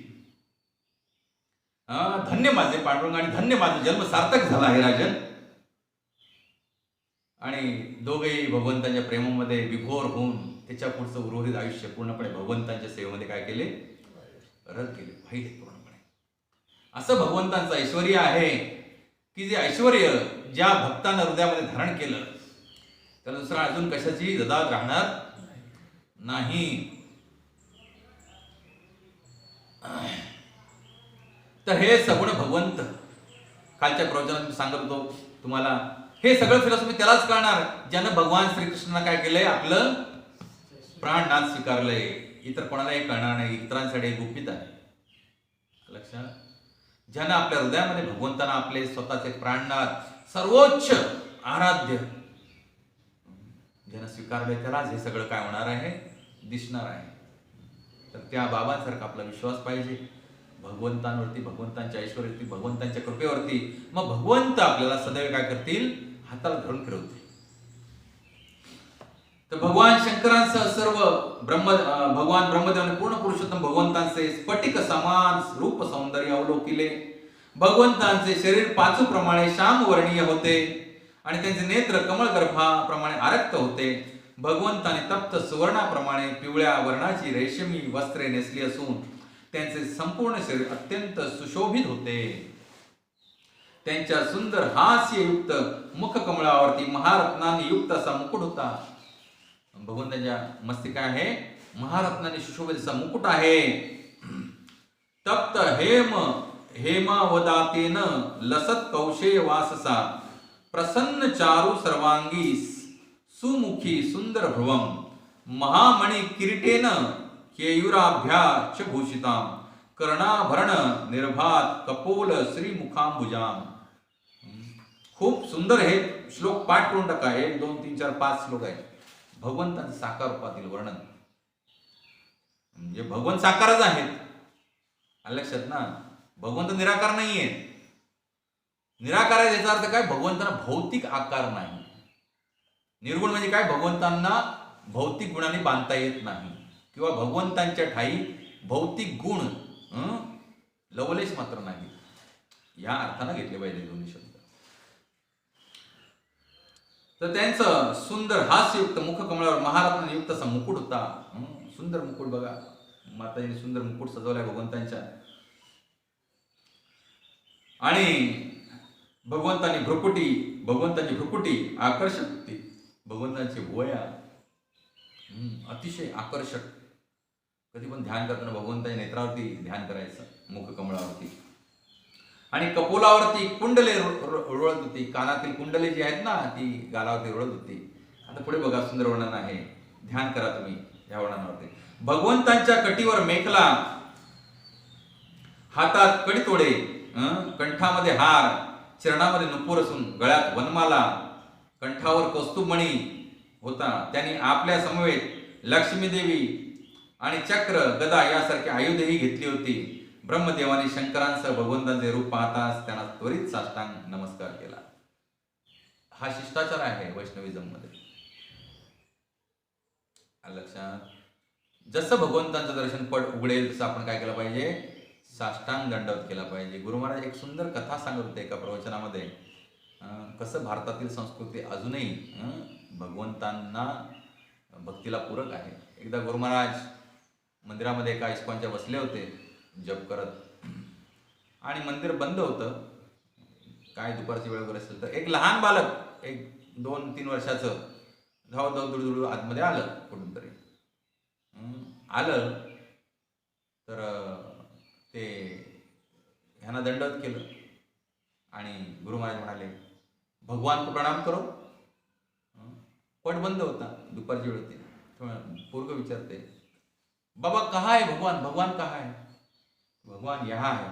धन्य माझे पांडुरंग आणि धन्य माझा जन्म सार्थक झाला आहे राजन. आणि दोघेही भगवंतांच्या प्रेमामध्ये विभोर होऊन त्याच्या पुढचं उर्वरित आयुष्य पूर्णपणे भगवंतांच्या सेवेमध्ये काय केले? रत केले पाहिजे पूर्णपणे. असं भगवंतांचं ऐश्वर आहे की जे ऐश्वर ज्या भक्तानं हृदयामध्ये धारण केलं त्याला दुसरा अजून कशाची जदाद राहणार नाही. तर हे सगुण भगवंत कालच्या प्रवचनात मी सांगत होतो तुम्हाला, हे सगळं फिलॉसॉफी त्यालाच कळणार ज्यानं भगवान श्रीकृष्णांना काय केलंय? आपलं प्राणनाथ स्वीकारलंय. इतर कोणालाही कळणार नाही. इतरांसाठी गुपित आहे. लक्षात, ज्यानं आपल्या हृदयामध्ये भगवंतांना आपले स्वतःचे प्राणनाथ सर्वोच्च आराध्य ज्यानं स्वीकारले त्यालाच हे सगळं काय होणार आहे? दिसणार आहे. तर त्या बाबांसारखा आपला विश्वास पाहिजे भगवंतांवरती, भगवंतांच्या ऐश्वर्यावरती, भगवंतांच्या कृपेवरती. मग भगवंत आपल्याला सदैव काय करतील? हाताला धरून फिरवतील. तर भगवान शंकरांसह सर्व भगवान ब्रह्मदेवाने पूर्ण पुरुषोत्तम भगवंतांचे स्फटिक समान रूप सौंदर्य अवलोकिले. भगवंतांचे शरीर पाचूप्रमाणे श्यामवर्णीय होते आणि त्यांचे नेत्र कमळगर्भाप्रमाणे आरक्त होते. भगवंताने तप्त सुवर्णाप्रमाणे पिवळ्या वर्णाची रेशमी वस्त्रे नेसली असून त्यांचे संपूर्ण शरीर अत्यंत सुशोभित होते. त्यांच्या सुंदर हास्ययुक्त मुखकमळावरती महारत्नांनी युक्त असा मुकुट होता. भगवंताच्या मस्तिका आहे महारत्नांनी सुशोभित असा मुकुट आहे. तप्त हेमवदातेन लसत कौशेय वाससा प्रसन्न चारु सर्वांगी सुमुखी सुंदर भ्रुवम महामणि किरीटेन केयुराभ्याच भूषिताम कर्णाभरण निर्भात कपोल श्रीमुखांबुजाम. खूप सुंदर हे श्लोक पाठ करून टाका. 1, 2, 3, 4, 5 श्लोक आहेत. भगवंतांचं साकार रूपातील वर्णन म्हणजे भगवंत साकारच आहेत. लक्षात ना, भगवंत निराकार नाहीये. निराकार आहे याचा अर्थ काय? भगवंतांना भौतिक आकार नाही. निर्गुण म्हणजे काय? भगवंतांना भौतिक गुणांनी बांधता येत नाही, किंवा भगवंतांच्या ठाई भौतिक गुण लवलेश मात्र नाही. या अर्थानं घेतले पाहिजे दोन्ही शब्द. तर त्यांचं सुंदर हास्ययुक्त मुखकमळावर महारत्न युक्त असा मुकुट होता. सुंदर मुकुट बघा, माताजीने सुंदर मुकुट सजवलाय भगवंतांच्या. आणि भगवंतांची भ्रुकुटी आकर्षक होती. भगवंतांची भुवया अतिशय आकर्षक. कधी पण ध्यान करताना भगवंताच्या नेत्रावरती ध्यान करायचं, मुखकमळावरती. आणि कपोलावरती कुंडले रुळत होती. कानातील कुंडले जी आहेत ना, ती गालावरती रुळत होती. आता पुढे बघा, सुंदर वर्णन आहे, ध्यान करा तुम्ही या वर्णनावरती. भगवंतांच्या कटीवर मेखला, हातात कडीतोडे, कंठामध्ये हार, चरणामध्ये नुपूर असून गळ्यात वनमाला, कंठावर कौस्तुभमणी होता. त्यांनी आपल्या समवेत लक्ष्मी देवी आणि चक्र गदा यासारखी आयुधेही घेतली होती. ब्रह्मदेवाने शंकरांसह भगवंतांचे रूप पाहताच त्यांना त्वरित साष्टांग नमस्कार केला. हा शिष्टाचार आहे वैष्णविझम मध्ये. लक्षात, जसं भगवंतांचं दर्शन पट उघडेल तसं आपण काय केलं पाहिजे? साष्टांग दंडवत केला पाहिजे. गुरु महाराज एक सुंदर कथा सांगत होते एका प्रवचनामध्ये, कसं भारतातील संस्कृती अजूनही भगवंतांना भक्तीला पूरक आहे. एकदा गुरु महाराज मंदिरामध्ये एका इस्कॉनच्या बसले होते जप करत, आणि मंदिर बंद होतं. काय दुपारची वेळ वगैरे असेल तर एक लहान बालक, एक 2-3 वर्षाचं, धाव दुडू आतमध्ये आलं. कुठून तरी आलं तर ते ह्यांना दंडवत केलं. आणि गुरु महाराज म्हणाले, भगवान को प्रणाम करो. पट बंद होता, दुपारची वेळ होती. पोरग विचारते, बाबा कहा है भगवान? भगवान कहा है? भगवान यहाँ है.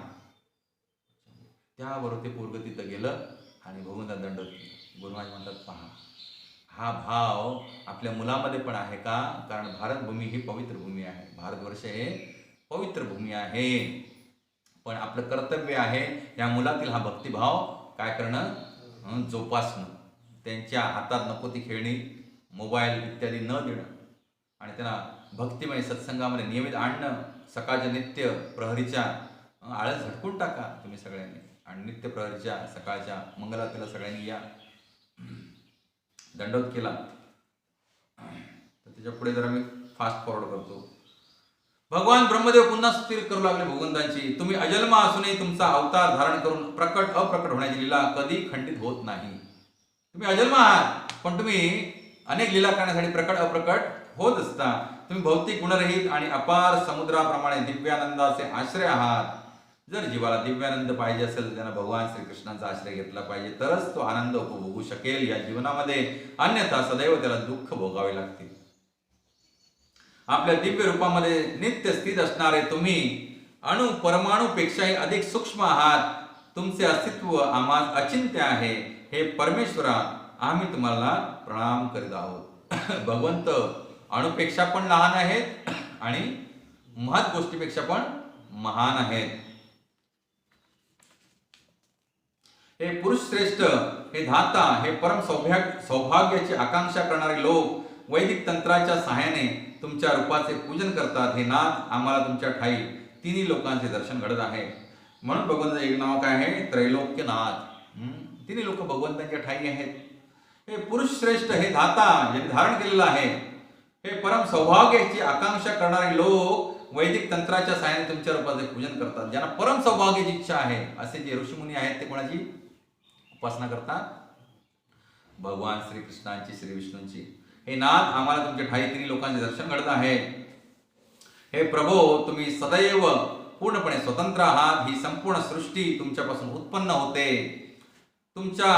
त्याबरोबर ते पोरग तिथं गेलं आणि भगवंताला दंडवत केलं. गुरु महाराज म्हणतात, पहा, हा भाव आपल्या मुलामध्ये पण आहे का? कारण भारतभूमी ही पवित्र भूमी आहे. भारतवर्ष हे पवित्र भूमी आहे. पण आपलं कर्तव्य आहे या मुलातील हा भक्तिभाव काय करणं? जोपासणं. त्यांच्या हातात नको ती खेळणी, मोबाईल इत्यादी न देणं, आणि त्यांना भक्तिमय सत्संगामध्ये नियमित आणणं. सकाळच्या नित्य प्रहरीच्या आळस झटकून टाका तुम्ही सगळ्यांनी, आणि नित्य प्रहरीच्या सकाळच्या मंगलारतीला सगळ्यांनी या. दंडवत केला. तर त्याच्या पुढे जरा मी फास्ट फॉरवर्ड करतो. भगवान ब्रह्मदेव पुन्हा स्तुती करू लागले भगवंतांची. तुम्ही अजन्मा असूनही तुमचा अवतार धारण करून प्रकट अप्रकट होण्याची लीला कधी खंडित होत नाही. तुम्ही अजन्मा आहात, पण तुम्ही अनेक लीला करण्यासाठी प्रकट अप्रकट होत असता. तुम्ही भौतिक गुणरहित आणि अपार समुद्राप्रमाणे दिव्यानंदाचे आश्रय आहात. जर जीवाला दिव्यानंद पाहिजे असेल तर त्यानं भगवान श्रीकृष्णांचा आश्रय घेतला पाहिजे, तरच तो आनंद उपभोगू शकेल या जीवनामध्ये. अन्यथा सदैव त्याला दुःख भोगावे लागतील. आपल्या दिव्य रूपामध्ये नित्य स्थित असणारे तुम्ही अणु परमाणूपेक्षाही अधिक सूक्ष्म आहात. तुमचे अस्तित्व आम्हाला अचिंत्य आहे. हे परमेश्वरा, आम्ही तुम्हाला प्रणाम करीत आहोत. भगवंत अणुपेक्षा पण लहान आहेत आणि महत् गोष्टीपेक्षा पण महान आहेत. हे पुरुष श्रेष्ठ, हे धाता, हे परम सौभाग्याची आकांक्षा करणारे लोक वैदिक तंत्राच्या सहाय्याने तुमच्या रूपाचे पूजन करतात. हे नाथ, आम्हाला तुमच्या ठाई तिन्ही लोकांचे दर्शन घडत आहे. म्हणून भगवंताचं एक नाव काय आहे? त्रैलोक्यनाथ. तिन्ही लोक भगवंतांच्या ठाई आहेत. हे पुरुष श्रेष्ठ, हे धाता, ज्यांनी धारण केलेलं आहे. हे परम सौभाग्याची आकांक्षा करणारे लोक वैदिक तंत्राच्या सहाय्याने तुमच्या रूपाचे पूजन करतात. ज्यांना परम सौभाग्याची इच्छा आहे असे जे ऋषीमुनी आहेत ते कोणाची उपासना करतात? भगवान श्रीकृष्णांची, श्री विष्णूंची. हे नाथ, आम्हाला तुमच्या ठाई तिन्ही लोकांचे दर्शन घडत आहे. हे प्रभो, तुम्ही सदैव पूर्णपणे स्वतंत्र आहात. ही संपूर्ण सृष्टी तुमच्यापासून उत्पन्न होते, तुमच्या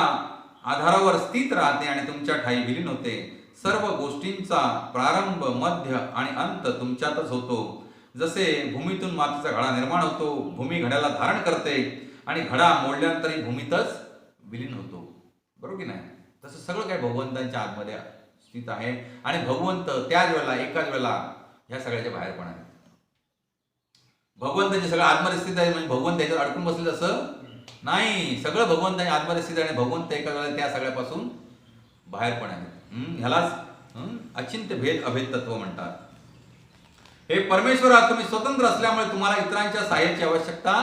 आधारावर स्थित राहते आणि तुमच्या ठाई विलीन होते. सर्व गोष्टींचा प्रारंभ, मध्य आणि अंत तुमच्यातच होतो. जसे भूमीतून मातीचा घडा निर्माण होतो, भूमी घड्याला धारण करते आणि घडा मोडल्यानंतरही भूमीतच विलीन होतो. बरोबर की नाही? तसं सगळं काही भगवंतांच्या आतमध्ये स्थित आहे. आणि भगवंत त्याच वेळेला, एकाच वेळेला ह्या सगळ्याच्या बाहेर पण आहे. भगवंताचे सगळं आतमध्ये स्थित आहे म्हणजे भगवंत याच्यात अडकून बसले असं नाही, सगळं भगवंताच्या आतमध्ये स्थित आहे आणि भगवंत एका वेळेला त्या सगळ्यापासून बाहेर पण आहे. ह्यालाच अचिंत्य भेद अभेद तत्व म्हणतात. हे परमेश्वरा, तुम्ही स्वतंत्र असल्यामुळे तुम्हाला इतरांच्या सहाय्याची आवश्यकता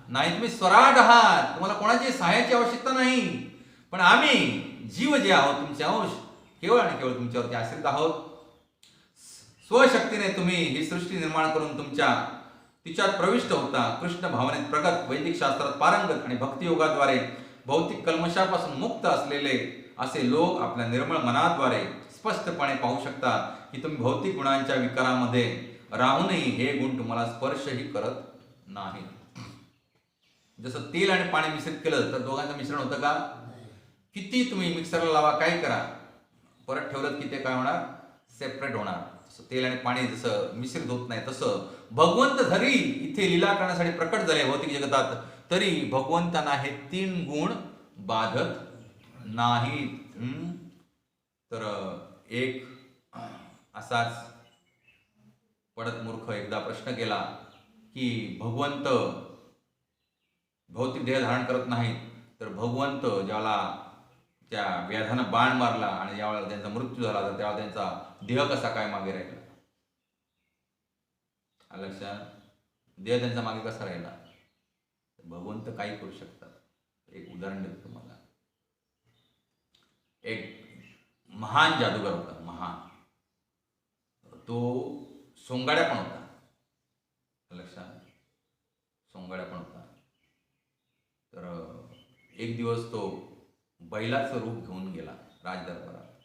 नाही. तुम्ही स्वराट आहात, तुम्हाला कोणाची सहाय्याची आवश्यकता नाही. पण आम्ही जीव जे आहोत तुमचे अंश, केवळ आणि केवळ तुमच्यावरती आश्रित आहोत. स्वशक्तीने तुम्ही ही सृष्टी निर्माण करून तिच्यात प्रविष्ट होता. कृष्ण भावनेत प्रगत, वैदिक शास्त्रात पारंगत आणि भक्तियोगाद्वारे भौतिक कल्मशापासून मुक्त असलेले असे लोक आपल्या निर्मळ मनाद्वारे स्पष्टपणे पाहू शकतात की तुम्ही भौतिक गुणांच्या विकारामध्ये राहूनही हे गुण तुम्हाला स्पर्शही करत नाही. जसं तेल आणि पाणी मिश्रित केलं तर दोघांचं मिश्रण होतं का? किती तुम्ही मिक्सरला लावा, काय करा, परत ठेवलं की ते काय होणार? सेपरेट होणार. तसं तेल आणि पाणी जसं मिश्रित होत नाही, तसं भगवंत जरी इथे लीला करण्यासाठी प्रकट झाले भौतिक जगतात, तरी भगवंतांना हे 3 गुण बाधत नाहीत. तर एक असाच पडत मूर्ख एकदा प्रश्न केला की भगवंत भौतिक देह धारण करत नाहीत, तर भगवंत ज्याला त्या व्याधानं बाण मारला आणि ज्यावेळेला त्यांचा मृत्यू झाला, तर त्यावेळेला त्यांचा देह कसा काय मागे राहिला? लक्षात? देह त्यांचा मागे कसा राहिला? भगवंत काही करू शकतात. एक उदाहरण देतो तुम्हाला. एक महान जादूगार होता, महान. तो सोंगाड्या पण होता. लक्षात? सोंगाड्या पण होता. तर एक दिवस तो बैलाचं रूप घेऊन गेला राजदरबारात.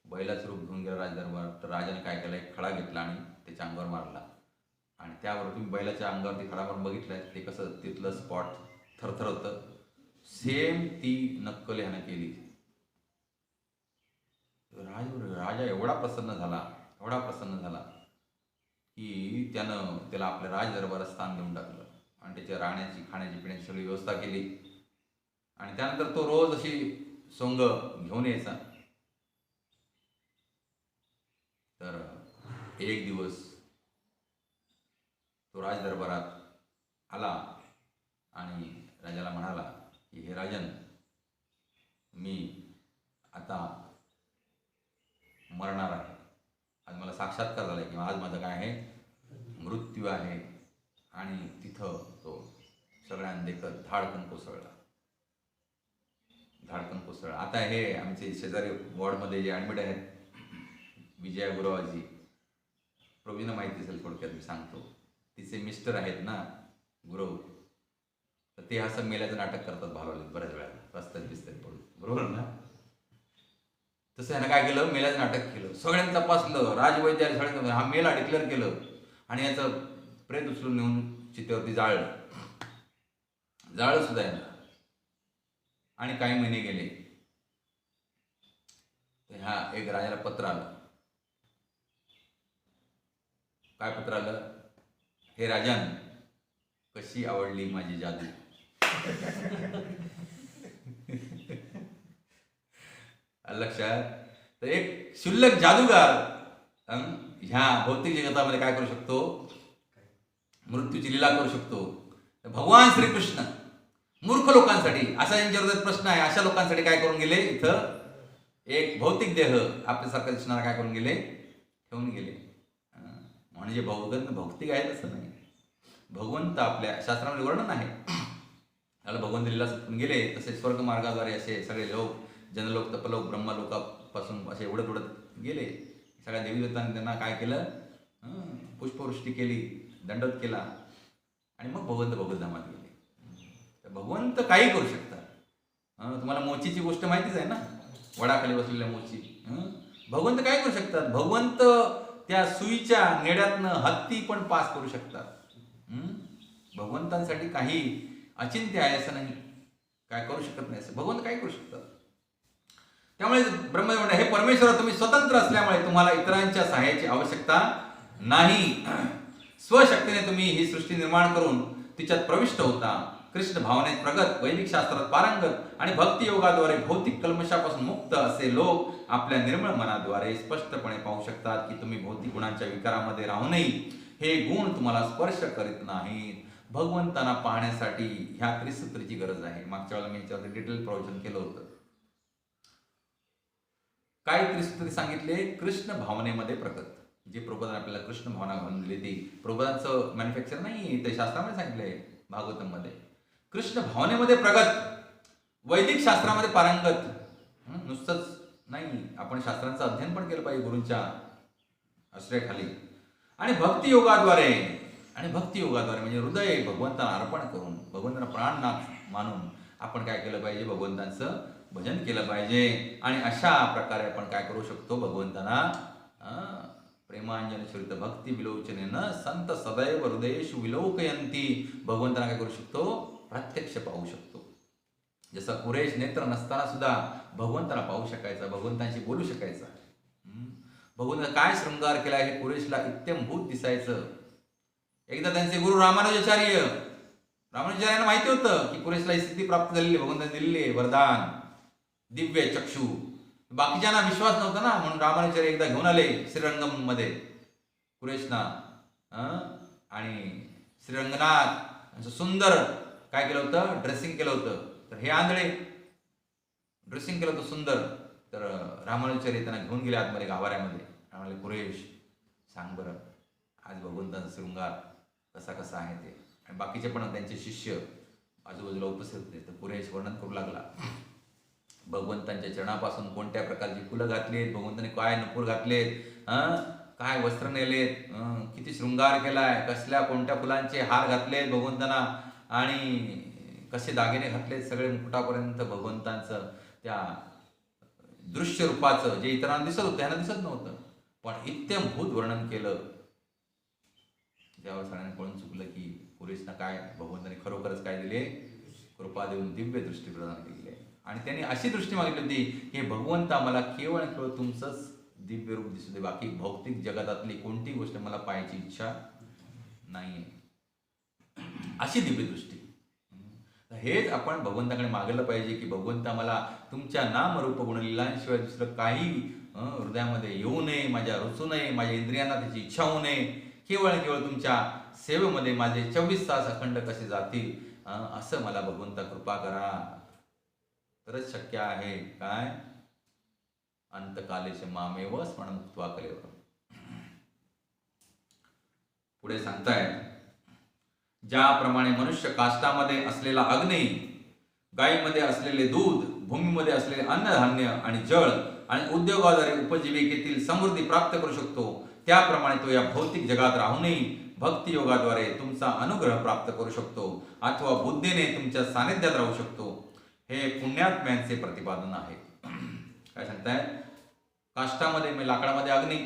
बैलाचं रूप घेऊन गेला राजदरबारात. तर राजाने काय केलं, एक खडा घेतला आणि त्याच्या अंगावर मारला. आणि त्यावर तुम्ही बैलाच्या अंगावरती खडा मारून बघितलंय, ते कसं तिथलं स्पॉट थरथरतं. सेम ती नक्कल ह्यानं केली. राजा एवढा प्रसन्न झाला की त्याला आपल्या राजदरबारात स्थान देऊन टाकलं आणि त्याच्या राहण्याची, खाण्याची, पिण्याची सगळी व्यवस्था केली. आणि त्यानंतर तो रोज अशी सोंग घेऊन यायचा. तर एक दिवस तो राजदरबारात आला आणि राजाला म्हणाला की हे राजन, मी आता मरणार आहे. आज मला साक्षात्कार झाला की आज माझं काय आहे, मृत्यू आहे. आणि तिथं तो सगळ्यांना देखत धाडकन कोसळला. आता हे आमचे शेजारी वॉर्डमध्ये जे ॲडमिट आहेत, विजया गुरुवाजी, प्रवीणा माहिती असेल, थोडक्यात मी सांगतो. तिचे मिस्टर आहेत ना गुरव, तर ते असं मेल्याचं नाटक करतात भालवले बऱ्याच वेळा रस्त्यात बिस्त्यात पडून, बरोबर ना? तसं ह्यानं काय केलं, मेल्याचं नाटक केलं. सगळ्यांनी तपासलं, राजवैद्याने सगळ्यांनी हा मेला डिक्लेअर केलं आणि याचं प्रेत उचलून नेऊन चितेवरती जाळलं सुद्धा यानं. आणि काही महिने गेले तर ह्या एक राजाला पत्र आलं. काय पत्र आलं? हे राजन, कशी आवडली माझी जादू? लक्षात? तर एक क्षुल्लक जादूगार ह्या भौतिक जगतामध्ये काय करू शकतो? मृत्यूची लीला करू शकतो. भगवान श्रीकृष्ण मूर्ख लोकांसाठी, असा यांच्यावर प्रश्न आहे, अशा लोकांसाठी काय करून गेले, इथं एक भौतिक देह आपल्यासारखा दिसणारा काय करून गेले, ठेवून गेले. म्हणजे भौतिक आहे तसं नाही. भगवंत आपल्या शास्त्रामध्ये वर्णन आहे, त्याला भगवंत लीला सुटून गेले. तसे स्वर्ग मार्गाद्वारे असे सगळे लोक, जनलोक, तपलोक, ब्रह्मलोकापासून असे उडत गेले. सगळ्या देवी देवतांनी त्यांना काय केलं, पुष्पवृष्टी केली, दंडवत केला आणि मग भगवंत धामात गेले. तर भगवंत काही करू शकतात. तुम्हाला मोचीची गोष्ट माहितीच आहे ना, वडाखाली बसलेल्या मोची. भगवंत काय करू शकतात? भगवंत त्या सुईच्या नेड्यातनं हत्ती पण पास करू शकतात. भगवंतांसाठी काही अचिंत्य आहे असं नाही, काय करू शकत नाही असं भगवंत काय करू शकतात. त्यामुळे ब्रह्मदेव म्हणतात, हे परमेश्वर, तुम्ही स्वतंत्र असल्यामुळे तुम्हाला इतरांच्या सहाय्याची आवश्यकता नाही. स्वशक्तीने तुम्ही ही सृष्टी निर्माण करून तिच्यात प्रविष्ट होता. कृष्ण भावनेत प्रगत, वैदिक शास्त्रात पारंगत आणि भक्तियोगाद्वारे भौतिक कल्मशापासून मुक्त असे लोक आपल्या निर्मळ मनाद्वारे स्पष्टपणे पाहू शकतात की तुम्ही भौतिक गुणांच्या विकारामध्ये राहूनही हे गुण तुम्हाला स्पर्श करीत नाहीत. भगवंतांना पाहण्यासाठी ह्या त्रिसूत्रीची गरज आहे. मागच्या वेळेला मी याच्यावर डिटेल प्रवचन केलं होतं. काय त्रिसूत्री सांगितले? कृष्ण भावनेमध्ये प्रकट. जे प्रबोधन आपल्याला कृष्ण भावना घालून दिली ती प्रबोधनाचं मॅन्युफॅक्चर नाही, ते शास्त्रामध्ये सांगितलंय भागवतमध्ये. कृष्ण भावनेमध्ये प्रगत, वैदिक शास्त्रामध्ये पारंगत. नुसतंच नाही, आपण शास्त्रांचं अध्ययन पण केलं पाहिजे गुरूंच्या आश्रयाखाली. आणि भक्ती योगाद्वारे म्हणजे हृदय भगवंतांना अर्पण करून, भगवंतांना प्राणनाथ मानून आपण काय केलं पाहिजे? भगवंतांचं भजन केलं पाहिजे. आणि अशा प्रकारे आपण काय करू शकतो? भगवंतांना प्रेमांजन चरित भक्ती विलोचनेनं संत सदैव हृदयेषु विलोकयंती, भगवंतांना काय करू शकतो? प्रत्यक्ष पाहू शकतो. जसं कुरेश नेत्र नसताना सुद्धा भगवंताला पाहू शकायचा, भगवंतांशी बोलू शकायचा. भगवंताचा काय शृंगार केला हे कुरेशला इत्यंभूत दिसायचं. एकदा त्यांचे गुरु रामानुजाचार्यांना माहिती होतं की कुरेशला ही स्थिती प्राप्त झालेली, भगवंताने दिलेली वरदान, दिव्य चक्षु. बाकीच्यांना विश्वास नव्हता ना, म्हणून रामानुजाचार्य एकदा घेऊन आले श्रीरंगम मध्ये कुरेशना. आणि श्रीरंगनाथ सुंदर काय केलं होतं? ड्रेसिंग केलं होतं. तर हे आंधळे ड्रेसिंग केलं होतं सुंदर. तर रामानुजाचार्य त्यांना घेऊन गेले आतमध्ये गाभाऱ्यामध्ये. म्हणाले, कुरेश सांग बरं आज भगवंताचा शृंगार कसा कसा आहे ते. आणि बाकीचे पण त्यांचे शिष्य आजूबाजूला उपस्थित होते. तर कुरेश वर्णन करू लागला भगवंतांच्या चरणापासून कोणत्या प्रकारची फुलं घातलीत, भगवंताने काय नूपुर घातलेत, काय वस्त्र नेलेत, किती शृंगार केलाय, कसल्या कोणत्या फुलांचे हार घातलेत भगवंतांना, आणि कसे दागिने घातलेत, सगळे मुकुटापर्यंत भगवंतांचं त्या दृश्य रूपाचं जे इतरांना दिसत होतं त्यांना दिसत नव्हतं, पण इत्यंभूत वर्णन केलं. त्यावर सगळ्यांना कळून चुकलं की कुरेशना काय भगवंताने खरोखरच काय दिले? कृपा देऊन दिव्य दृष्टी प्रदान केली आहे. आणि त्यांनी अशी दृष्टी मागितली होती की भगवंता मला केवळ तुमचंच दिव्य रूप दिसू दे, बाकी भौतिक जगतातली कोणती गोष्ट मला पाहायची इच्छा नाहीये. अशी दिव्य दृष्टी. हेच आपण भगवंताकडे मागलं पाहिजे की भगवंता मला तुमच्या नामरूप गुणलीलांशिवाय दुसरं काही हृदयामध्ये येऊ नये, माझ्या रुचू नये, माझ्या इंद्रियांना त्याची इच्छा होऊ नये. केवळ तुमच्या सेवेमध्ये माझे 24 तास अखंड कसे जातील असं मला भगवंता कृपा करा. तरच शक्य आहे काय? अंतकालेश मामेव स्मरणमुक्त्वा कलेवर. पुढे सांगताय, ज्याप्रमाणे मनुष्य काष्टामध्ये असलेला अग्नी, गायीमध्ये असलेले दूध, भूमीमध्ये असलेले अन्नधान्य आणि जळ आणि उद्योगाद्वारे उपजीविकेतील समृद्धी प्राप्त करू शकतो, त्याप्रमाणे तो या भौतिक जगात राहूनही भक्ती योगाद्वारे तुमचा अनुग्रह प्राप्त करू शकतो अथवा बुद्धीने तुमच्या सानिध्यात राहू शकतो. हे पुण्यात्म्यांचे प्रतिपादन आहे. काय सांगताय? काष्टामध्ये म्हणजे लाकडामध्ये अग्नी,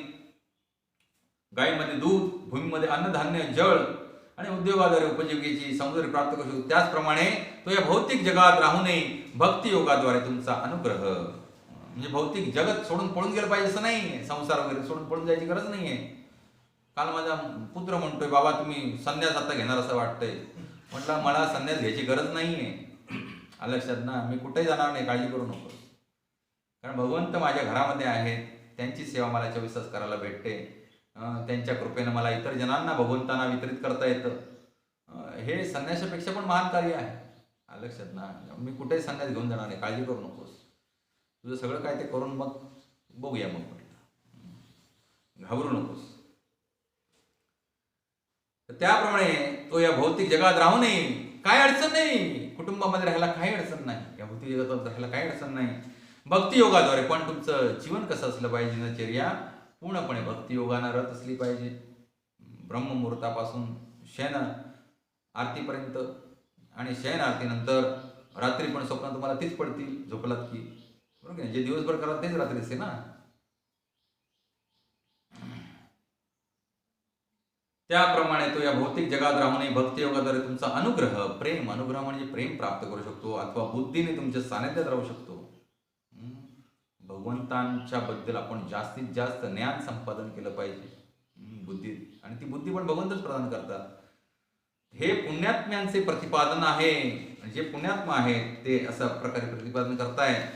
गायीमध्ये दूध, भूमीमध्ये अन्नधान्य, जळ आणि उद्योगाद्वारे उपजीविकेची समृद्धी प्राप्त करू शकतो, त्याचप्रमाणे तो या भौतिक जगात राहूनही भक्ती योगाद्वारे तुमचा अनुग्रह, म्हणजे भौतिक जगत सोडून पळून गेलं पाहिजे असं नाही, संसार वगैरे सोडून पळून जायची गरज नाहीये. काल माझा पुत्र म्हणतोय, बाबा तुम्ही संन्यास आता घेणार असं वाटतंय. म्हटलं मला संन्यास घ्यायची गरज नाहीये. आलं लक्षात ना? मी कुठेही जाणार नाही, काळजी करू नको. कारण भगवंत माझ्या घरामध्ये आहेत, त्यांची सेवा मला 24 तास करायला भेटते. त्यांच्या कृपेनं मला इतर जनांना भगवंतांना वितरित करता येतं. हे संन्यासापेक्षा पण महान कार्य आहे. आलं लक्षात ना? मी कुठेही संन्यास घेऊन जाणार नाही, काळजी करू नकोस. तुझं सगळं काय ते करून मग बघूया, मग म्हटलं घाबरू नकोस. त्याप्रमाणे तो या भौतिक जगात राहूनही काय अडचण नाही, कुटुंबामध्ये राहायला काही अडचण नाही, या भौतिक जगात राहायला काही अडचण नाही. भक्ती योगाद्वारे पण तुमचं जीवन कसं असलं पाहिजे? दिनचर्या पूर्णपणे भक्ती योगानं रत असली पाहिजे. ब्रह्ममुहूर्तापासून शयन आरतीपर्यंत, आणि शयन आरतीनंतर रात्री पण स्वप्न तुम्हाला तीच पडतील झोपलात की, बरोबर? जे दिवसभर करा तेच रात्री असते ना. त्याप्रमाणे तो या भौतिक जगात राहूनही भक्ती योगाद्वारे तुमचा अनुग्रह, प्रेम, अनुग्रह म्हणजे प्रेम प्राप्त करू शकतो अथवा बुद्धीने तुमच्या सानिध्यात राहू शकतो. भगवंतांच्या बद्दल आपण जास्तीत जास्त ज्ञान संपादन केलं पाहिजे बुद्धी, आणि ती बुद्धी पण भगवंतच प्रदान करतात. हे पुण्यात्म्यांचे प्रतिपादन आहे. जे पुण्यात्मा आहेत ते अशा प्रकारे प्रतिपादन करतायत.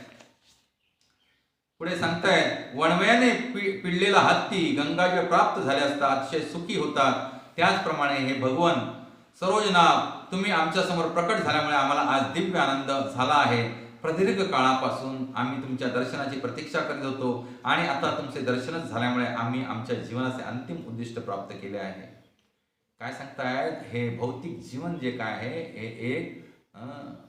पुढे सांगतायत, वणव्याने पिळलेला हत्ती गंगाजळ प्राप्त झाले असता अतिशय सुखी होतात, त्याचप्रमाणे हे भगवान सरोज नाभ तुम्ही आमच्या समोर प्रकट झाल्यामुळे आम्हाला आज दिव्य आनंद झाला आहे. प्रदीर्घ काळापासून आम्ही तुमच्या दर्शनाची प्रतीक्षा करीत होतो आणि आता तुमचे दर्शनच झाल्यामुळे आम्ही आमच्या जीवनाचे अंतिम उद्दिष्ट प्राप्त केले आहे. काय सांगतायत, हे भौतिक जीवन जे काय आहे हे एक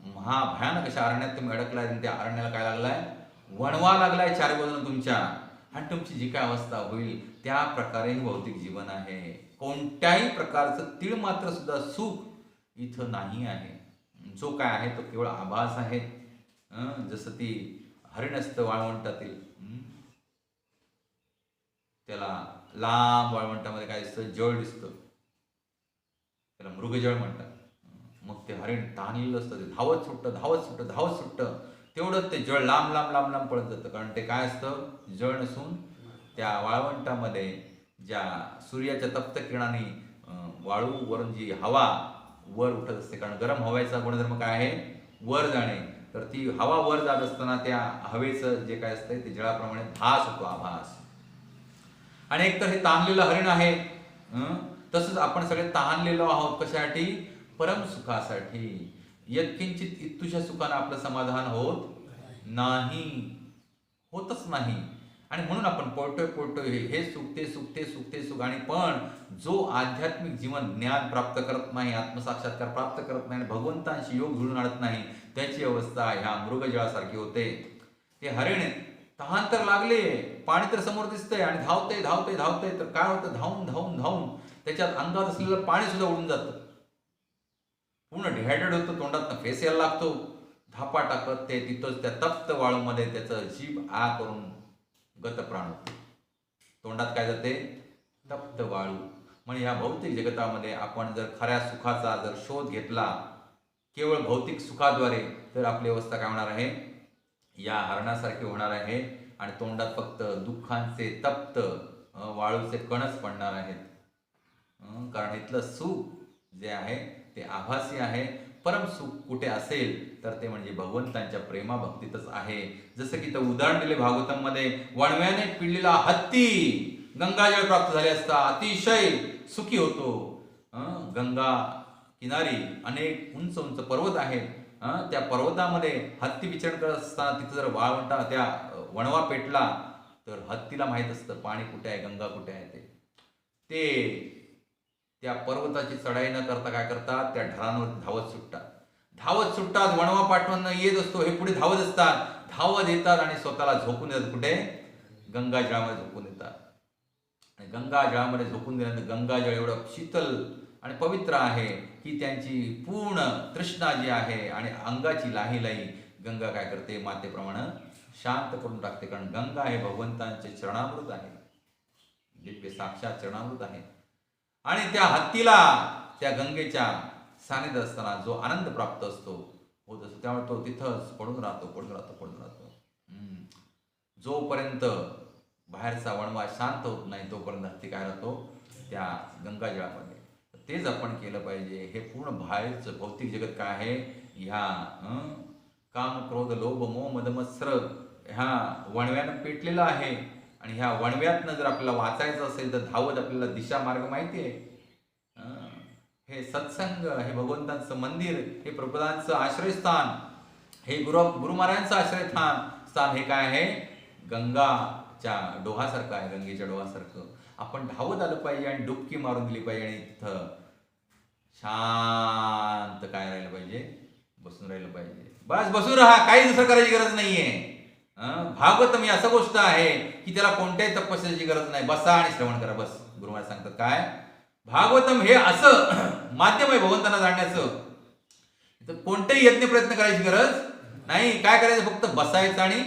महाभयानक अशा अरण्यात तुम्ही अडकलाय आणि त्या अरण्याला काय लागलाय, वणवा लागलाय चार बाजूने तुमच्या, आणि तुमची जी काय अवस्था होईल त्या प्रकारे हे भौतिक जीवन आहे. कोणत्याही प्रकारचं तीळ मात्र सुद्धा सुख इथं नाही आहे. जो काय आहे तो केवळ आभास आहे. जसं ती हरिण असतं वाळवंटातील, त्याला लांब वाळवंटामध्ये काय दिसतं, जळ दिसतं, त्याला मृगजळ म्हणतात. मग ते हरिण ताणलेलं असतं, ते धावत सुटतं धावत सुटतं धावत सुटतं, तेवढंच ते जळ लांब लांब लांब लांब पळत जातं. कारण ते काय असतं, जळ नसून त्या वाळवंटामध्ये ज्या सूर्याच्या तप्त किरणाने वाळूवरून जी हवा वर उठत असते, कारण गरम हवेचा गुणधर्म काय आहे, वर जाणे. तर ती हवा वर जात असताना त्या हवेचं जे काय असतंय ते जळाप्रमाणे भास होतो, आभास. आणि एकतर हे ताणलेलं हरिण आहे, तसंच आपण सगळे ताणलेलो आहोत. कशासाठी, परम सुखासाठी. यत्किंचित इत्तुशा सुखानं आपलं समाधान होत होतच नाही. आणि म्हणून आपण पळतोय हे सुख ते सुख ते सुख ते सुख. आणि पण जो आध्यात्मिक जीवन ज्ञान प्राप्त करत नाही, आत्मसाक्षात्कार प्राप्त करत नाही, भगवंतांशी योग जुळून आणत नाही, त्याची अवस्था ह्या मृगजळासारखी होते. ते हरिण तहान तर लागले, पाणी तर समोर दिसतंय आणि धावतंय धावतंय धावतंय, तर काय होतं, धावून धावून धावून त्याच्यात अंगात असलेलं पाणी सुद्धा उडून जातं, पूर्ण डिहायड्रेट होतं, तोंडात फेस यायला लागतो. धापा टाकत ते तिथंच त्या तप्त वाळूमध्ये त्याचं जीभ आ करून गतप्राण होतो. तोंडात काय जाते, तप्त वाळू. म्हणजे ह्या भौतिक जगतामध्ये आपण जर खऱ्या सुखाचा जर शोध घेतला केवळ भौतिक सुखाद्वारे, तर आपली अवस्था काय होणार आहे, या हरणासारखी होणार आहे. आणि तोंडात फक्त दुःखांचे तप्त वाळूचे कणच पडणार आहेत. कारण इथलं सुख जे आहे ते आभासी आहे. परम सुख कुठे असेल तर ते म्हणजे भगवंतांच्या प्रेमाभक्तीतच आहे. जसं की तर उदाहरण दिले भागवतम मध्ये, वणव्याने पिळलेला हत्ती गंगाजळ प्राप्त झाले असता अतिशय सुखी होतो. गंगा किनारी अनेक उंच उंच पर्वत आहेत. त्या पर्वतामध्ये हत्ती विचरण करत असताना तिथं जर वाळवंटा त्या वणवा पेटला तर हत्तीला माहित असतं पाणी कुठे आहे, गंगा कुठे आहे. ते त्या पर्वताची चढाई न करता काय करतात, त्या ढगांवर धावत सुटतात. वणवा पाठवून येत असतो, हे पुढे धावत असतात, धावत येतात आणि स्वतःला झोपून देतात. कुठे, गंगाजळामध्ये झोपून देतात. आणि गंगाजळामध्ये झोपून दिल्यानंतर गंगाजळ एवढं शीतल आणि पवित्र आहे की त्यांची पूर्ण तृष्णा जी आहे आणि अंगाची लाही गंगा काय करते, मातेप्रमाणे शांत करून टाकते. कारण गंगा हे भगवंतांचे चरणामृत आहे, दिव्य साक्षात चरणामृत आहे. आणि त्या हत्तीला त्या गंगेच्या सानिध्यात असताना जो आनंद प्राप्त होत असतो त्यामुळे तो तिथंच पडून राहतो. जोपर्यंत बाहेरचा वणवा शांत होत नाही तोपर्यंत हत्ती काय राहतो, त्या गंगाजळामध्ये. तेच आपण केलं पाहिजे. हे पूर्ण बाहेरचं भौतिक जगत काय आहे, ह्या काम क्रोध लोभ मोह मद मत्सर ह्या वणव्यानं पेटलेलं आहे. आणि ह्या वणव्यातनं जर आपल्याला वाचायचं असेल तर धावत आपल्याला दिशा मार्ग माहिती आहे. हे सत्संग, हे भगवंतांचं मंदिर, हे प्रभुदांचं आश्रयस्थान, हे गुरु महाराजांचं आश्रयस्थान हे काय आहे, गंगाच्या डोहासारखं आहे. गंगेच्या डोहासारखं आपण धावत आलं पाहिजे आणि डुबकी मारून दिली पाहिजे. आणि तिथं शांत काय राहिलं पाहिजे, बसून राहिलं पाहिजे. बस बसून राहा, काही दुसरं करायची गरज नाहीये. भागवतम ही असं गोष्ट आहे की त्याला कोणत्याही तपस्याची गरज नाही. बसा आणि श्रवण करा, बस. गुरु महाराज सांगतात काय, भागवतम हे असं माध्यम आहे भगवंतांना जाणण्याचं. तर कोणतेही यज्ञ प्रयत्न करायची गरज नाही. काय करायचं, फक्त बसायचं आणि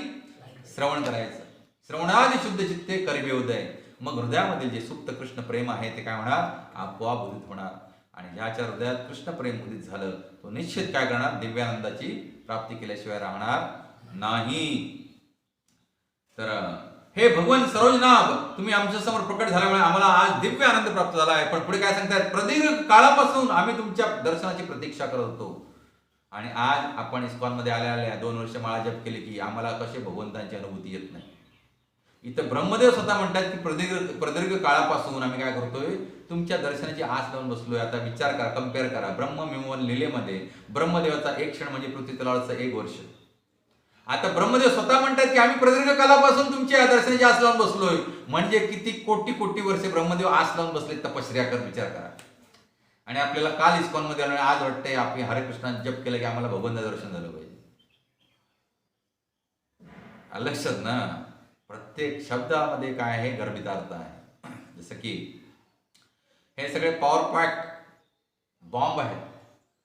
श्रवण करायचं. श्रवणादी शुद्ध चित्ते करवे उदय. मग हृदयामध्ये जे सुप्त कृष्ण प्रेम आहे ते काय होणार, आपोआप उदित होणार. आणि ज्याच्या हृदयात कृष्ण प्रेम उदित झालं तो निश्चित काय करणार, दिव्यानंदाची प्राप्ती केल्याशिवाय राहणार नाही. तर हे भगवान सरोजनाभ तुम्ही आमच्या समोर प्रकट झाल्यामुळे आम्हाला आज दिव्य आनंद प्राप्त झाला आहे. पण पुढे काय सांगतात, प्रदीर्घ काळापासून आम्ही तुमच्या दर्शनाची प्रतीक्षा करत होतो. आणि आज आपण इस्कॉनमध्ये आल्या 2 वर्ष माळा जप केली की आम्हाला कसे भगवंतांची अनुभूती येत नाही. इथं ब्रह्मदेव स्वतः म्हणतात की प्रदीर्घ काळापासून आम्ही काय करतोय, तुमच्या दर्शनाची आस लावून बसलोय. आता विचार करा, कम्पेअर करा. ब्रह्मविमोहन लीलेमध्ये ब्रह्मदेवाचा एक क्षण म्हणजे पृथ्वी तलावाचं 1 वर्ष. आता ब्रह्मदेव स्वतः म्हणतात की आम्ही प्रदीर्घ कालापासून तुमच्या दर्शनाची आस लावून बसलोय. म्हणजे किती कोटी कोटी वर्षे ब्रह्मदेव आस लावून बसले, तपश्चर्या कर, विचार करा. आणि आपल्याला काल इस्कॉनमध्ये आलो, आज वाटतंय आपण हरे कृष्णा जप केलं की आम्हाला भगवंत दर्शन झालं पाहिजे. लक्षात ना, प्रत्येक शब्दामध्ये काय आहे, गर्भित अर्थ आहे. जसं की हे सगळे पॉवर पॅक बॉम्ब आहेत.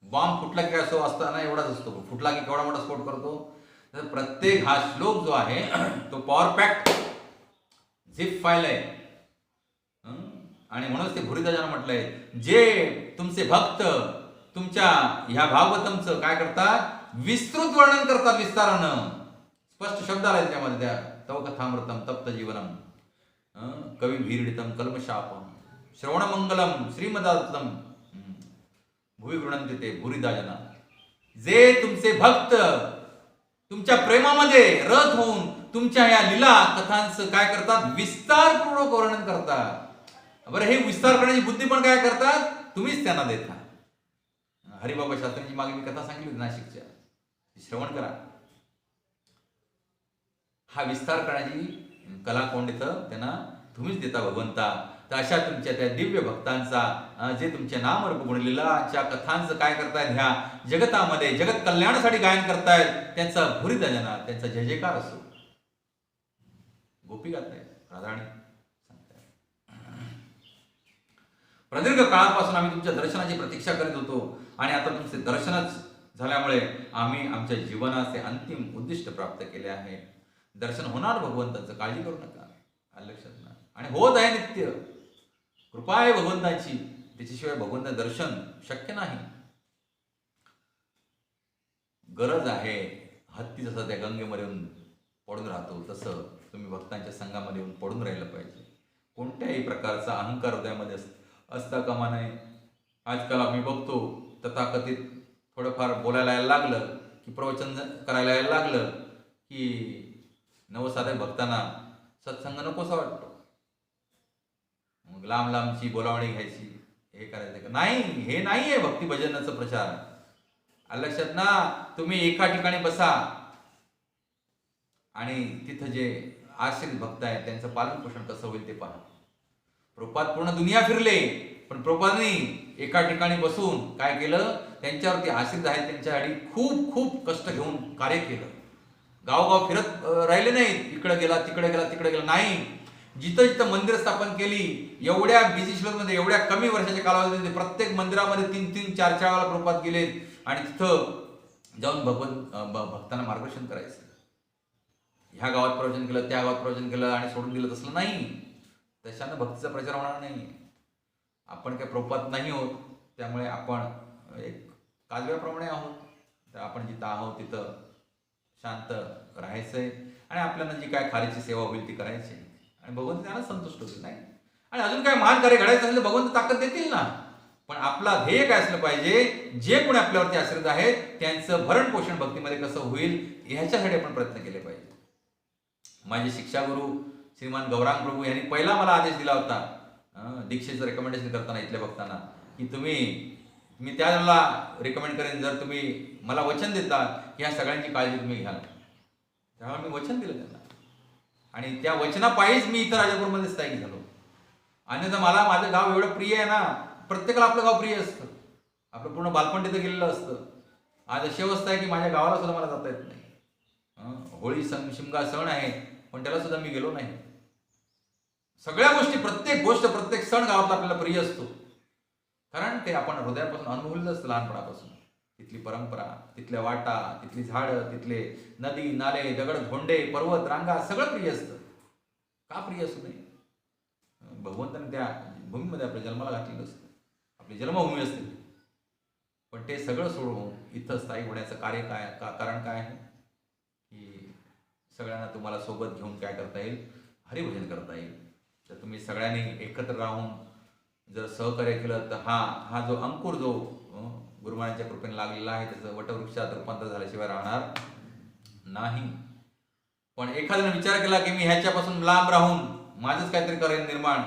बॉम्ब फुटला की असो असताना एवढाच असतो, फुटला की केवढा मोठा स्फोट करतो. तर प्रत्येक हा श्लोक जो आहे तो पॉवर पॅक झिप फाईल आहे. आणि म्हणूनच ते भुरीदाजानं म्हटलंय, जे तुमचे भक्त तुमच्या ह्या भागवतमचं काय करतात, विस्तृत वर्णन करतात विस्तारानं. स्पष्ट शब्द आला त्याच्यामध्ये, त्या तव कथामृतम तप्त जीवनम कवी भीरिडितम कल्मशापम श्रवणमंगलम श्रीमदातम भुवी गृणंते ते भुरीदाजना. जे तुमचे भक्त तुमच्या प्रेमामध्ये रत होऊन तुमच्या या लीला कथांचं काय करतात, विस्तारपूर्वक वर्णन करतात. बरं, हे विस्तार करण्याची बुद्धी पण काय करतात, तुम्हीच त्यांना देता. हरिबाबा शास्त्रींची मागे मी कथा सांगितली नाशिकच्या, श्रवण करा. हा विस्तार करण्याची कला कोण देतं, त्यांना तुम्हीच देता भगवंता. तर अशा तुमच्या त्या दिव्य भक्तांचा, जे तुमचे नाम रूप गुणलीलाच्या कथांचं काय करतायत, ह्या जगतामध्ये जगत कल्याणासाठी गायन करतायत, त्यांचा भुरीदाजना, त्यांचा जय जयकार असो. गोपी गातायत, राधाराणी सांगतायत, प्रदीर्घ काळापासून आम्ही तुमच्या दर्शनाची प्रतीक्षा करीत होतो आणि आता तुमचे दर्शनच झाल्यामुळे आम्ही आमच्या जीवनाचे अंतिम उद्दिष्ट प्राप्त केले आहे. दर्शन होणार भगवंताचं, काळजी करू नका. लक्षात ना. आणि होत आहे नित्य. कृपा आहे भगवंताची, त्याच्याशिवाय भगवंत दर्शन शक्य नाही. गरज आहे. हत्ती जसं त्या गंगेमध्ये येऊन पडून राहतो, तसं तुम्ही भक्तांच्या संघामध्ये येऊन पडून राहिलं पाहिजे. कोणत्याही प्रकारचा अहंकार हृदयामध्ये असता कामा नये. आजकाल आम्ही बघतो, तथाकथित थोडंफार बोलायला यायला लागलं की, प्रवचन करायला यायला लागलं की नवसाधक भक्तांना सत्संग नकोसा वाटतो. मग लांब लांबची बोलावणी घ्यायची, हे करायचं नाही. हे नाही आहे भक्ती भजनाचा प्रचार. लक्षात ना. तुम्ही एका ठिकाणी बसा आणि तिथं जे आश्रित भक्त आहेत त्यांचं पालन पोषण कसं होईल ते पहा. प्रभुपाद पूर्ण दुनिया फिरले, पण प्रभुपादांनी एका ठिकाणी बसून काय केलं, त्यांच्यावरती आश्रित आहेत त्यांच्यासाठी खूप खूप कष्ट घेऊन कार्य केलं. गावगाव फिरत राहिले नाहीत, इकडे गेला तिकडे गेला तिकडे गेला नाही. जिथं जिथं मंदिर स्थापन केली, एवढ्या बिझी शेड्यूलमध्ये, एवढ्या कमी वर्षाच्या कालावधीमध्ये प्रत्येक मंदिरामध्ये 3-3, 4-4 वेळा प्रभुपाद गेलेत आणि तिथं जाऊन भक्तांना मार्गदर्शन करायचं. ह्या गावात प्रवचन केलं, त्या गावात प्रवचन केलं आणि सोडून दिलं, तसलं नाही. तशानं भक्तीचा प्रचार होणार नाही. आपण काय प्रभुपाद नाही होत, त्यामुळे आपण एक काजव्याप्रमाणे आहोत. तर आपण जिथं आहोत तिथं शांत राहायचंय आणि आपल्याला जी काय खारीची सेवा होईल ती करायची आणि भगवंत त्यांना संतुष्ट होतील. नाही आणि अजून काय महान कार्य घडायचं असेल तर भगवंत ताकद देतील ना. पण आपला ध्येय काय असलं पाहिजे, जे कोणी आपल्यावरती आश्रित आहेत त्यांचं भरण पोषण भक्तीमध्ये कसं होईल ह्याच्यासाठी आपण प्रयत्न केले पाहिजे. माझे शिक्षागुरु श्रीमान गौरांग प्रभू यांनी पहिला मला आदेश दिला होता दीक्षेचं रेकमेंडेशन करताना इथल्या भक्तांना, की मी त्याला रेकमेंड करेन जर तुम्ही मला वचन देता की ह्या सगळ्यांची काळजी तुम्ही घ्याल. त्यामुळे मी वचन दिलं त्यांना आणि त्या वचनापायीच मी इथं राजापूरमध्ये स्थायिक झालो. अन्यथा मला माझं गाव एवढं प्रिय आहे ना. प्रत्येकाला आपलं गाव प्रिय असतं, आपलं पूर्ण बालपण तिथं गेलेलं असतं. आज अशी अवस्था आहे की माझ्या गावाला सुद्धा मला जाता येत नाही. होळी शिमगा सण आहे, पण त्याला सुद्धा मी गेलो नाही. सगळ्या गोष्टी, प्रत्येक गोष्ट, प्रत्येक सण गावातला आपल्याला प्रिय असतो, कारण ते आपण हृदयापासून अनुभवलेलं असतं लहानपणापासून. तिथली परंपरा, तिथल्या वाटा, तिथली झाडं, तिथले नदी नाले, दगड धोंडे, पर्वत रांगा सगळं प्रिय असतं. का प्रिय असू नये? भगवंताने त्या भूमीमध्ये आपल्या जन्माला घातलेलं असतं, आपली जन्मभूमी असते. पण ते सगळं सोडून इथं स्थायिक होण्याचं कार्य काय, कारण काय आहे की सगळ्यांना तुम्हाला सोबत घेऊन काय करता येईल, हरिभजन करता येईल. तर तुम्ही सगळ्यांनी एकत्र राहून जर सहकार्य केलं तर हा जो अंकुर जो गुरुमानाच्या कृपेने लागलेला आहे त्याचं वटवृक्षात रूपांतर झाल्याशिवाय राहणार नाही. पण एखाद्याने विचार केला की मी ह्याच्यापासून लांब राहून माझंच काहीतरी करेन निर्माण,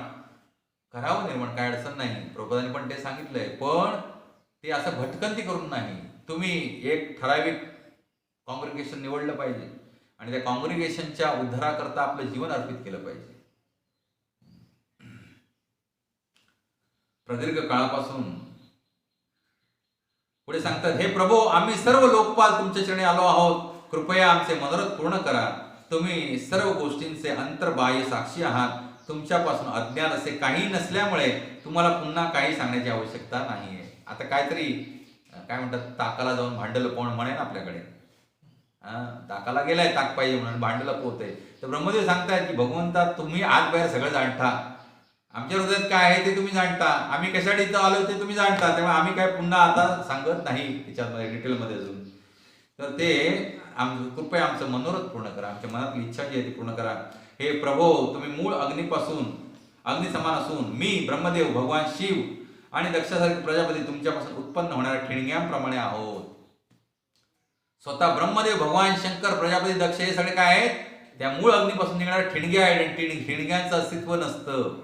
करावं निर्माण, काय अडचण नाही. प्रभुपादांनी पण ते सांगितलंय. पण ते असं भटकंती करून नाही. तुम्ही एक ठराविक कॉंग्रिगेशन निवडलं पाहिजे आणि त्या कॉंग्रिगेशनच्या उद्धाराकरता आपलं जीवन अर्पित केलं पाहिजे. प्रदीर्घ काळापासून पुढे सांगतात, हे प्रभो, आम्ही सर्व लोकपाल तुमच्या चरणी आलो आहोत. कृपया आमचे मनोरथ पूर्ण करा. तुम्ही सर्व गोष्टींचे अंतर्बाह्य साक्षी आहात. तुमच्यापासून अज्ञात असे काही नसल्यामुळे तुम्हाला पुन्हा काही सांगण्याची आवश्यकता नाहीये. आता काहीतरी काय म्हणतात, ताकाला जाऊन भांडलं कोण म्हणे ना आपल्याकडे, ताकाला गेलाय ताक पाहिजे म्हणून भांडलं पोहतंय. तर ब्रह्मदेव सांगतायत की भगवंता, तुम्ही आत बाहेर सगळं जाणता. आमच्या हृदयात काय आहे ते तुम्ही जाणता. आम्ही कशासाठी इथं आलो ते तुम्ही जाणता. त्यामुळे आम्ही काय पुन्हा आता सांगत नाही त्याच्यामध्ये डिटेलमध्ये अजून. तर ते कृपया आमचं मनोरथ पूर्ण करा. आमच्या मनातली इच्छा जी आहे ती पूर्ण करा. हे प्रभो, तुम्ही मूळ अग्नी समान असून मी ब्रह्मदेव, भगवान शिव आणि दक्षासारखे प्रजापती तुमच्यापासून उत्पन्न होणाऱ्या ठिणग्यांप्रमाणे आहोत. स्वतः ब्रह्मदेव, भगवान शंकर, प्रजापती, दक्ष हे सगळे काय आहेत, त्या मूळ अग्नीपासून निघणाऱ्या ठिणग्या आहेत. ठिणग्यांचं अस्तित्व नसतं.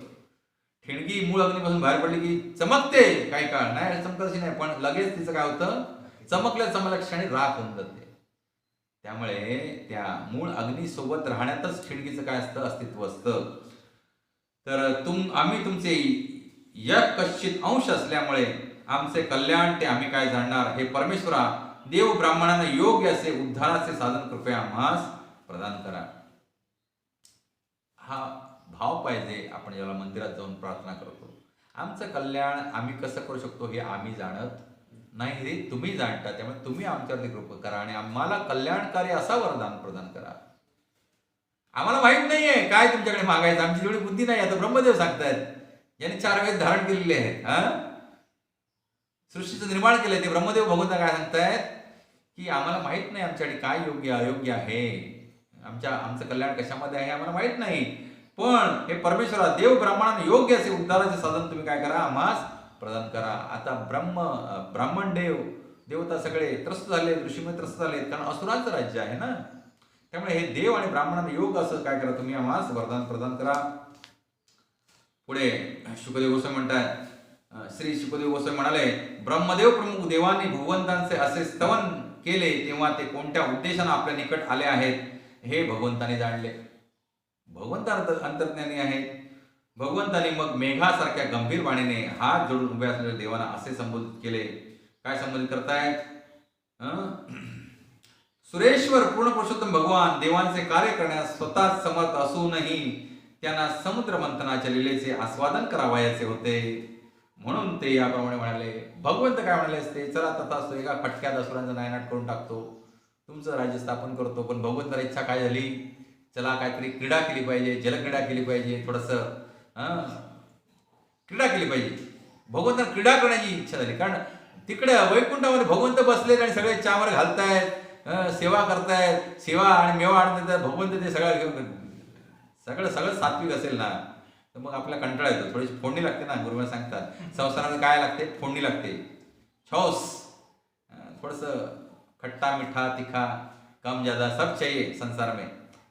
ठिणगी मूळ अग्नीपासून बाहेर पडली की चमकते, काही काळ नाही चमकत नाही, पण लगेच तिचं काय होतं, चमकल्या क्षणी राख होऊन जाते. त्यामुळे त्या मूळ अग्नीसोबत राहण्यातच ठिणगीचं काय असतं, अस्तित्व असतं. तर आम्ही तुमचे यकश्चित अंश असल्यामुळे आमचे कल्याण ते आम्ही काय जाणणार. हे परमेश्वरा, देव ब्राह्मणांना योग्य असे उद्धाराचे साधन कृपया आम्हास प्रदान करा. हा भाव पाहिजे आपण ज्याला मंदिरात जाऊन प्रार्थना करतो. आमचं कल्याण आम्ही कसं करू शकतो हे आम्ही जाणत नाही, रे तुम्ही जाणता. त्यामुळे तुम्ही आमच्यावरती कृपा करा आणि आम्हाला कल्याणकारी असा वरदान प्रदान करा. आम्हाला माहित नाहीये काय तुमच्याकडे मागायचं, आमची जेवढी बुद्धी नाही. आता ब्रह्मदेव सांगतायत, यांनी 4 वेद धारण केलेले आहेत, सृष्टीचं निर्माण केलंय. ते ब्रह्मदेव भगवंता काय सांगतायत की आम्हाला माहित नाही आमच्याकडे काय योग्य अयोग्य आहे, आमचं कल्याण कशामध्ये आहे आम्हाला माहित नाही. पण हे परमेश्वरा, देव ब्राह्मणांना योग्य असे उद्धाराचे साधन तुम्ही काय करा, आम्हास प्रदान करा. आता ब्राह्मण देवता सगळे त्रस्त झाले, ऋषीमुनी त्रस्त झाले, कारण असुरांचं राज्य आहे ना. त्यामुळे हे देव आणि ब्राह्मणांना योग असं काय करा, तुम्ही आम्हास वरदान प्रदान करा. पुढे शुकदेव गोस्वामी म्हणतात, श्री शुकदेव गोस्वामी म्हणाले, ब्रह्मदेव प्रमुख देवांनी भगवंतांचे असे स्तवन केले तेव्हा ते कोणत्या उद्देशाने आपल्या निकट आले आहेत हे भगवंताने जाणले. भगवंत अंतर्ज्ञानी आहेत. भगवंताने मग मेघासारख्या गंभीर वाणीने हात जोडून उभे असलेल्या देवांना असे संबोधित केले. काय संबोधित करतायत, सुरेश्वर पूर्ण पुरुषोत्तम भगवान देवांचे कार्य करण्यास स्वतः समर्थ असूनही त्यांना समुद्र मंथनाच्या लीलेचे आस्वादन करावयाचे होते, म्हणून ते याप्रमाणे म्हणाले. भगवंत काय म्हणाले असते, चला तथास्तु, एका फटक्यात असुरांचा नायनाट करून टाकतो, तुमचं राज्य स्थापन करतो. पण भगवंताला इच्छा काय झाली, चला काहीतरी क्रीडा केली पाहिजे, जलक्रीडा केली पाहिजे, थोडंसं क्रीडा केली पाहिजे. भगवंताला क्रीडा करण्याची इच्छा झाली. कारण तिकडे वैकुंठामध्ये भगवंत बसलेत आणि सगळे चामर घालतायत, सेवा करतायत, सेवा आणि मेवा आणून देतात. भगवंत ते सगळं घेऊन सगळं सात्विक असेल ना, तर मग आपला कंटाळा येतो. थोडीशी फोडणी लागते ना. गुरुवार सांगतात संसारामध्ये काय लागते, फोडणी लागते, छौस, थोडंसं खट्टा मिठा तीखा कम ज्यादा सब चाहिए संसार में.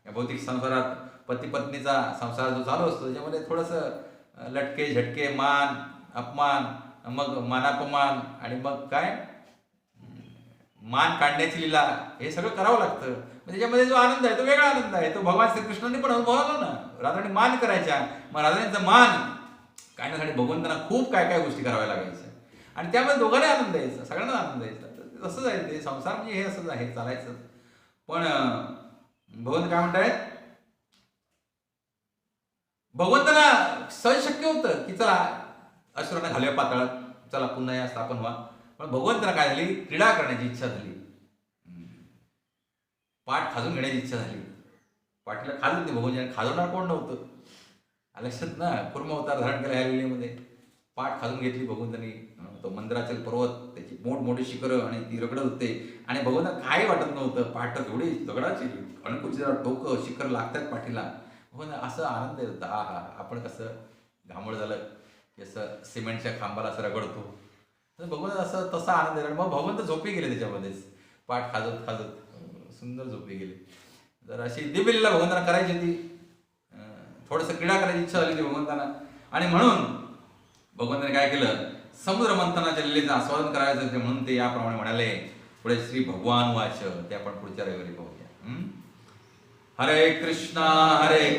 या भौतिक संसारात पती पत्नीचा संसार जो चालू असतो त्याच्यामध्ये थोडंसं लटके झटके, मान अपमान, मग मानापमान आणि मग काय मान काढण्याची लीला, हे सगळं करावं लागतं. त्याच्यामध्ये जो आनंद आहे तो वेगळा आनंद आहे. तो भगवान श्रीकृष्णांनी पण अनुभवला ना. राधाने मान करायच्या, मग राधांचा मान काढण्यासाठी भगवंतांना खूप काय काय गोष्टी कराव्या लागायच्या आणि त्यामध्ये दोघांना आनंद यायचा, सगळ्यांना आनंद यायचा. तसंच आहे ते संसार म्हणजे हे असंच आहे, चालायचं. पण भगवंत काय म्हणतायत, भगवंताला सहज शक्य होतं की चला असुरांना घालूया पाताळात, चला पुन्हा या स्थापन व्हा. पण भगवंताला काय झाली, क्रीडा करण्याची इच्छा झाली, पाठ खाजून घेण्याची इच्छा झाली. पाठीला खाजून ते भगवंताने खाजवणार कोण नव्हतं. लक्षात ना, कुर्म अवतार धारण केला या लीलेमध्ये. पाठ खाजून घेतली भगवंतानी. तो मंदिराचल पर्वत, त्याची मोठमोठी शिखरं आणि ती रगडत होते आणि भगवंताला काही वाटत नव्हतं. पाठ एवढी दगडाची अणकुची डोकं शिखर लागतात पाठीला. भगवंत असं आनंद येत होता. हा आपण कसं घामोळ झालं की असं सिमेंटच्या खांबाला असं रगडतो, तर भगवंत असं तसा आनंद येणार. मग भगवंत झोपी गेले त्याच्यामध्येच, पाठ खाजत खाजत सुंदर झोपी गेले. तर अशी दिव्य लीला भगवंतांना करायची होती, थोडंसं क्रीडा करायची इच्छा झाली होती भगवंतांना. आणि म्हणून भगवंताने काय केलं, समुद्र मंथनाच्या लीलेचं आस्वादन करायचं होते, म्हणून ते याप्रमाणे म्हणाले. पुढे श्री भगवान वाच ते आपण पुढच्या रविवारी पाहूया. हरे कृष्णा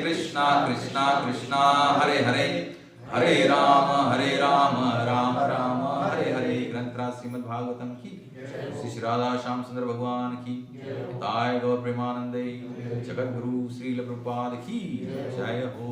कृष्णा कृष्णा हरे हरे, हरे राम राम राम हरे हरे. ग्रंथराज श्रीमद् भागवतम की, श्री राधा श्याम सुंदर भगवान की, ताय गौर प्रेमानंदे, जगत गुरु श्रील प्रभुपाद की जय हो.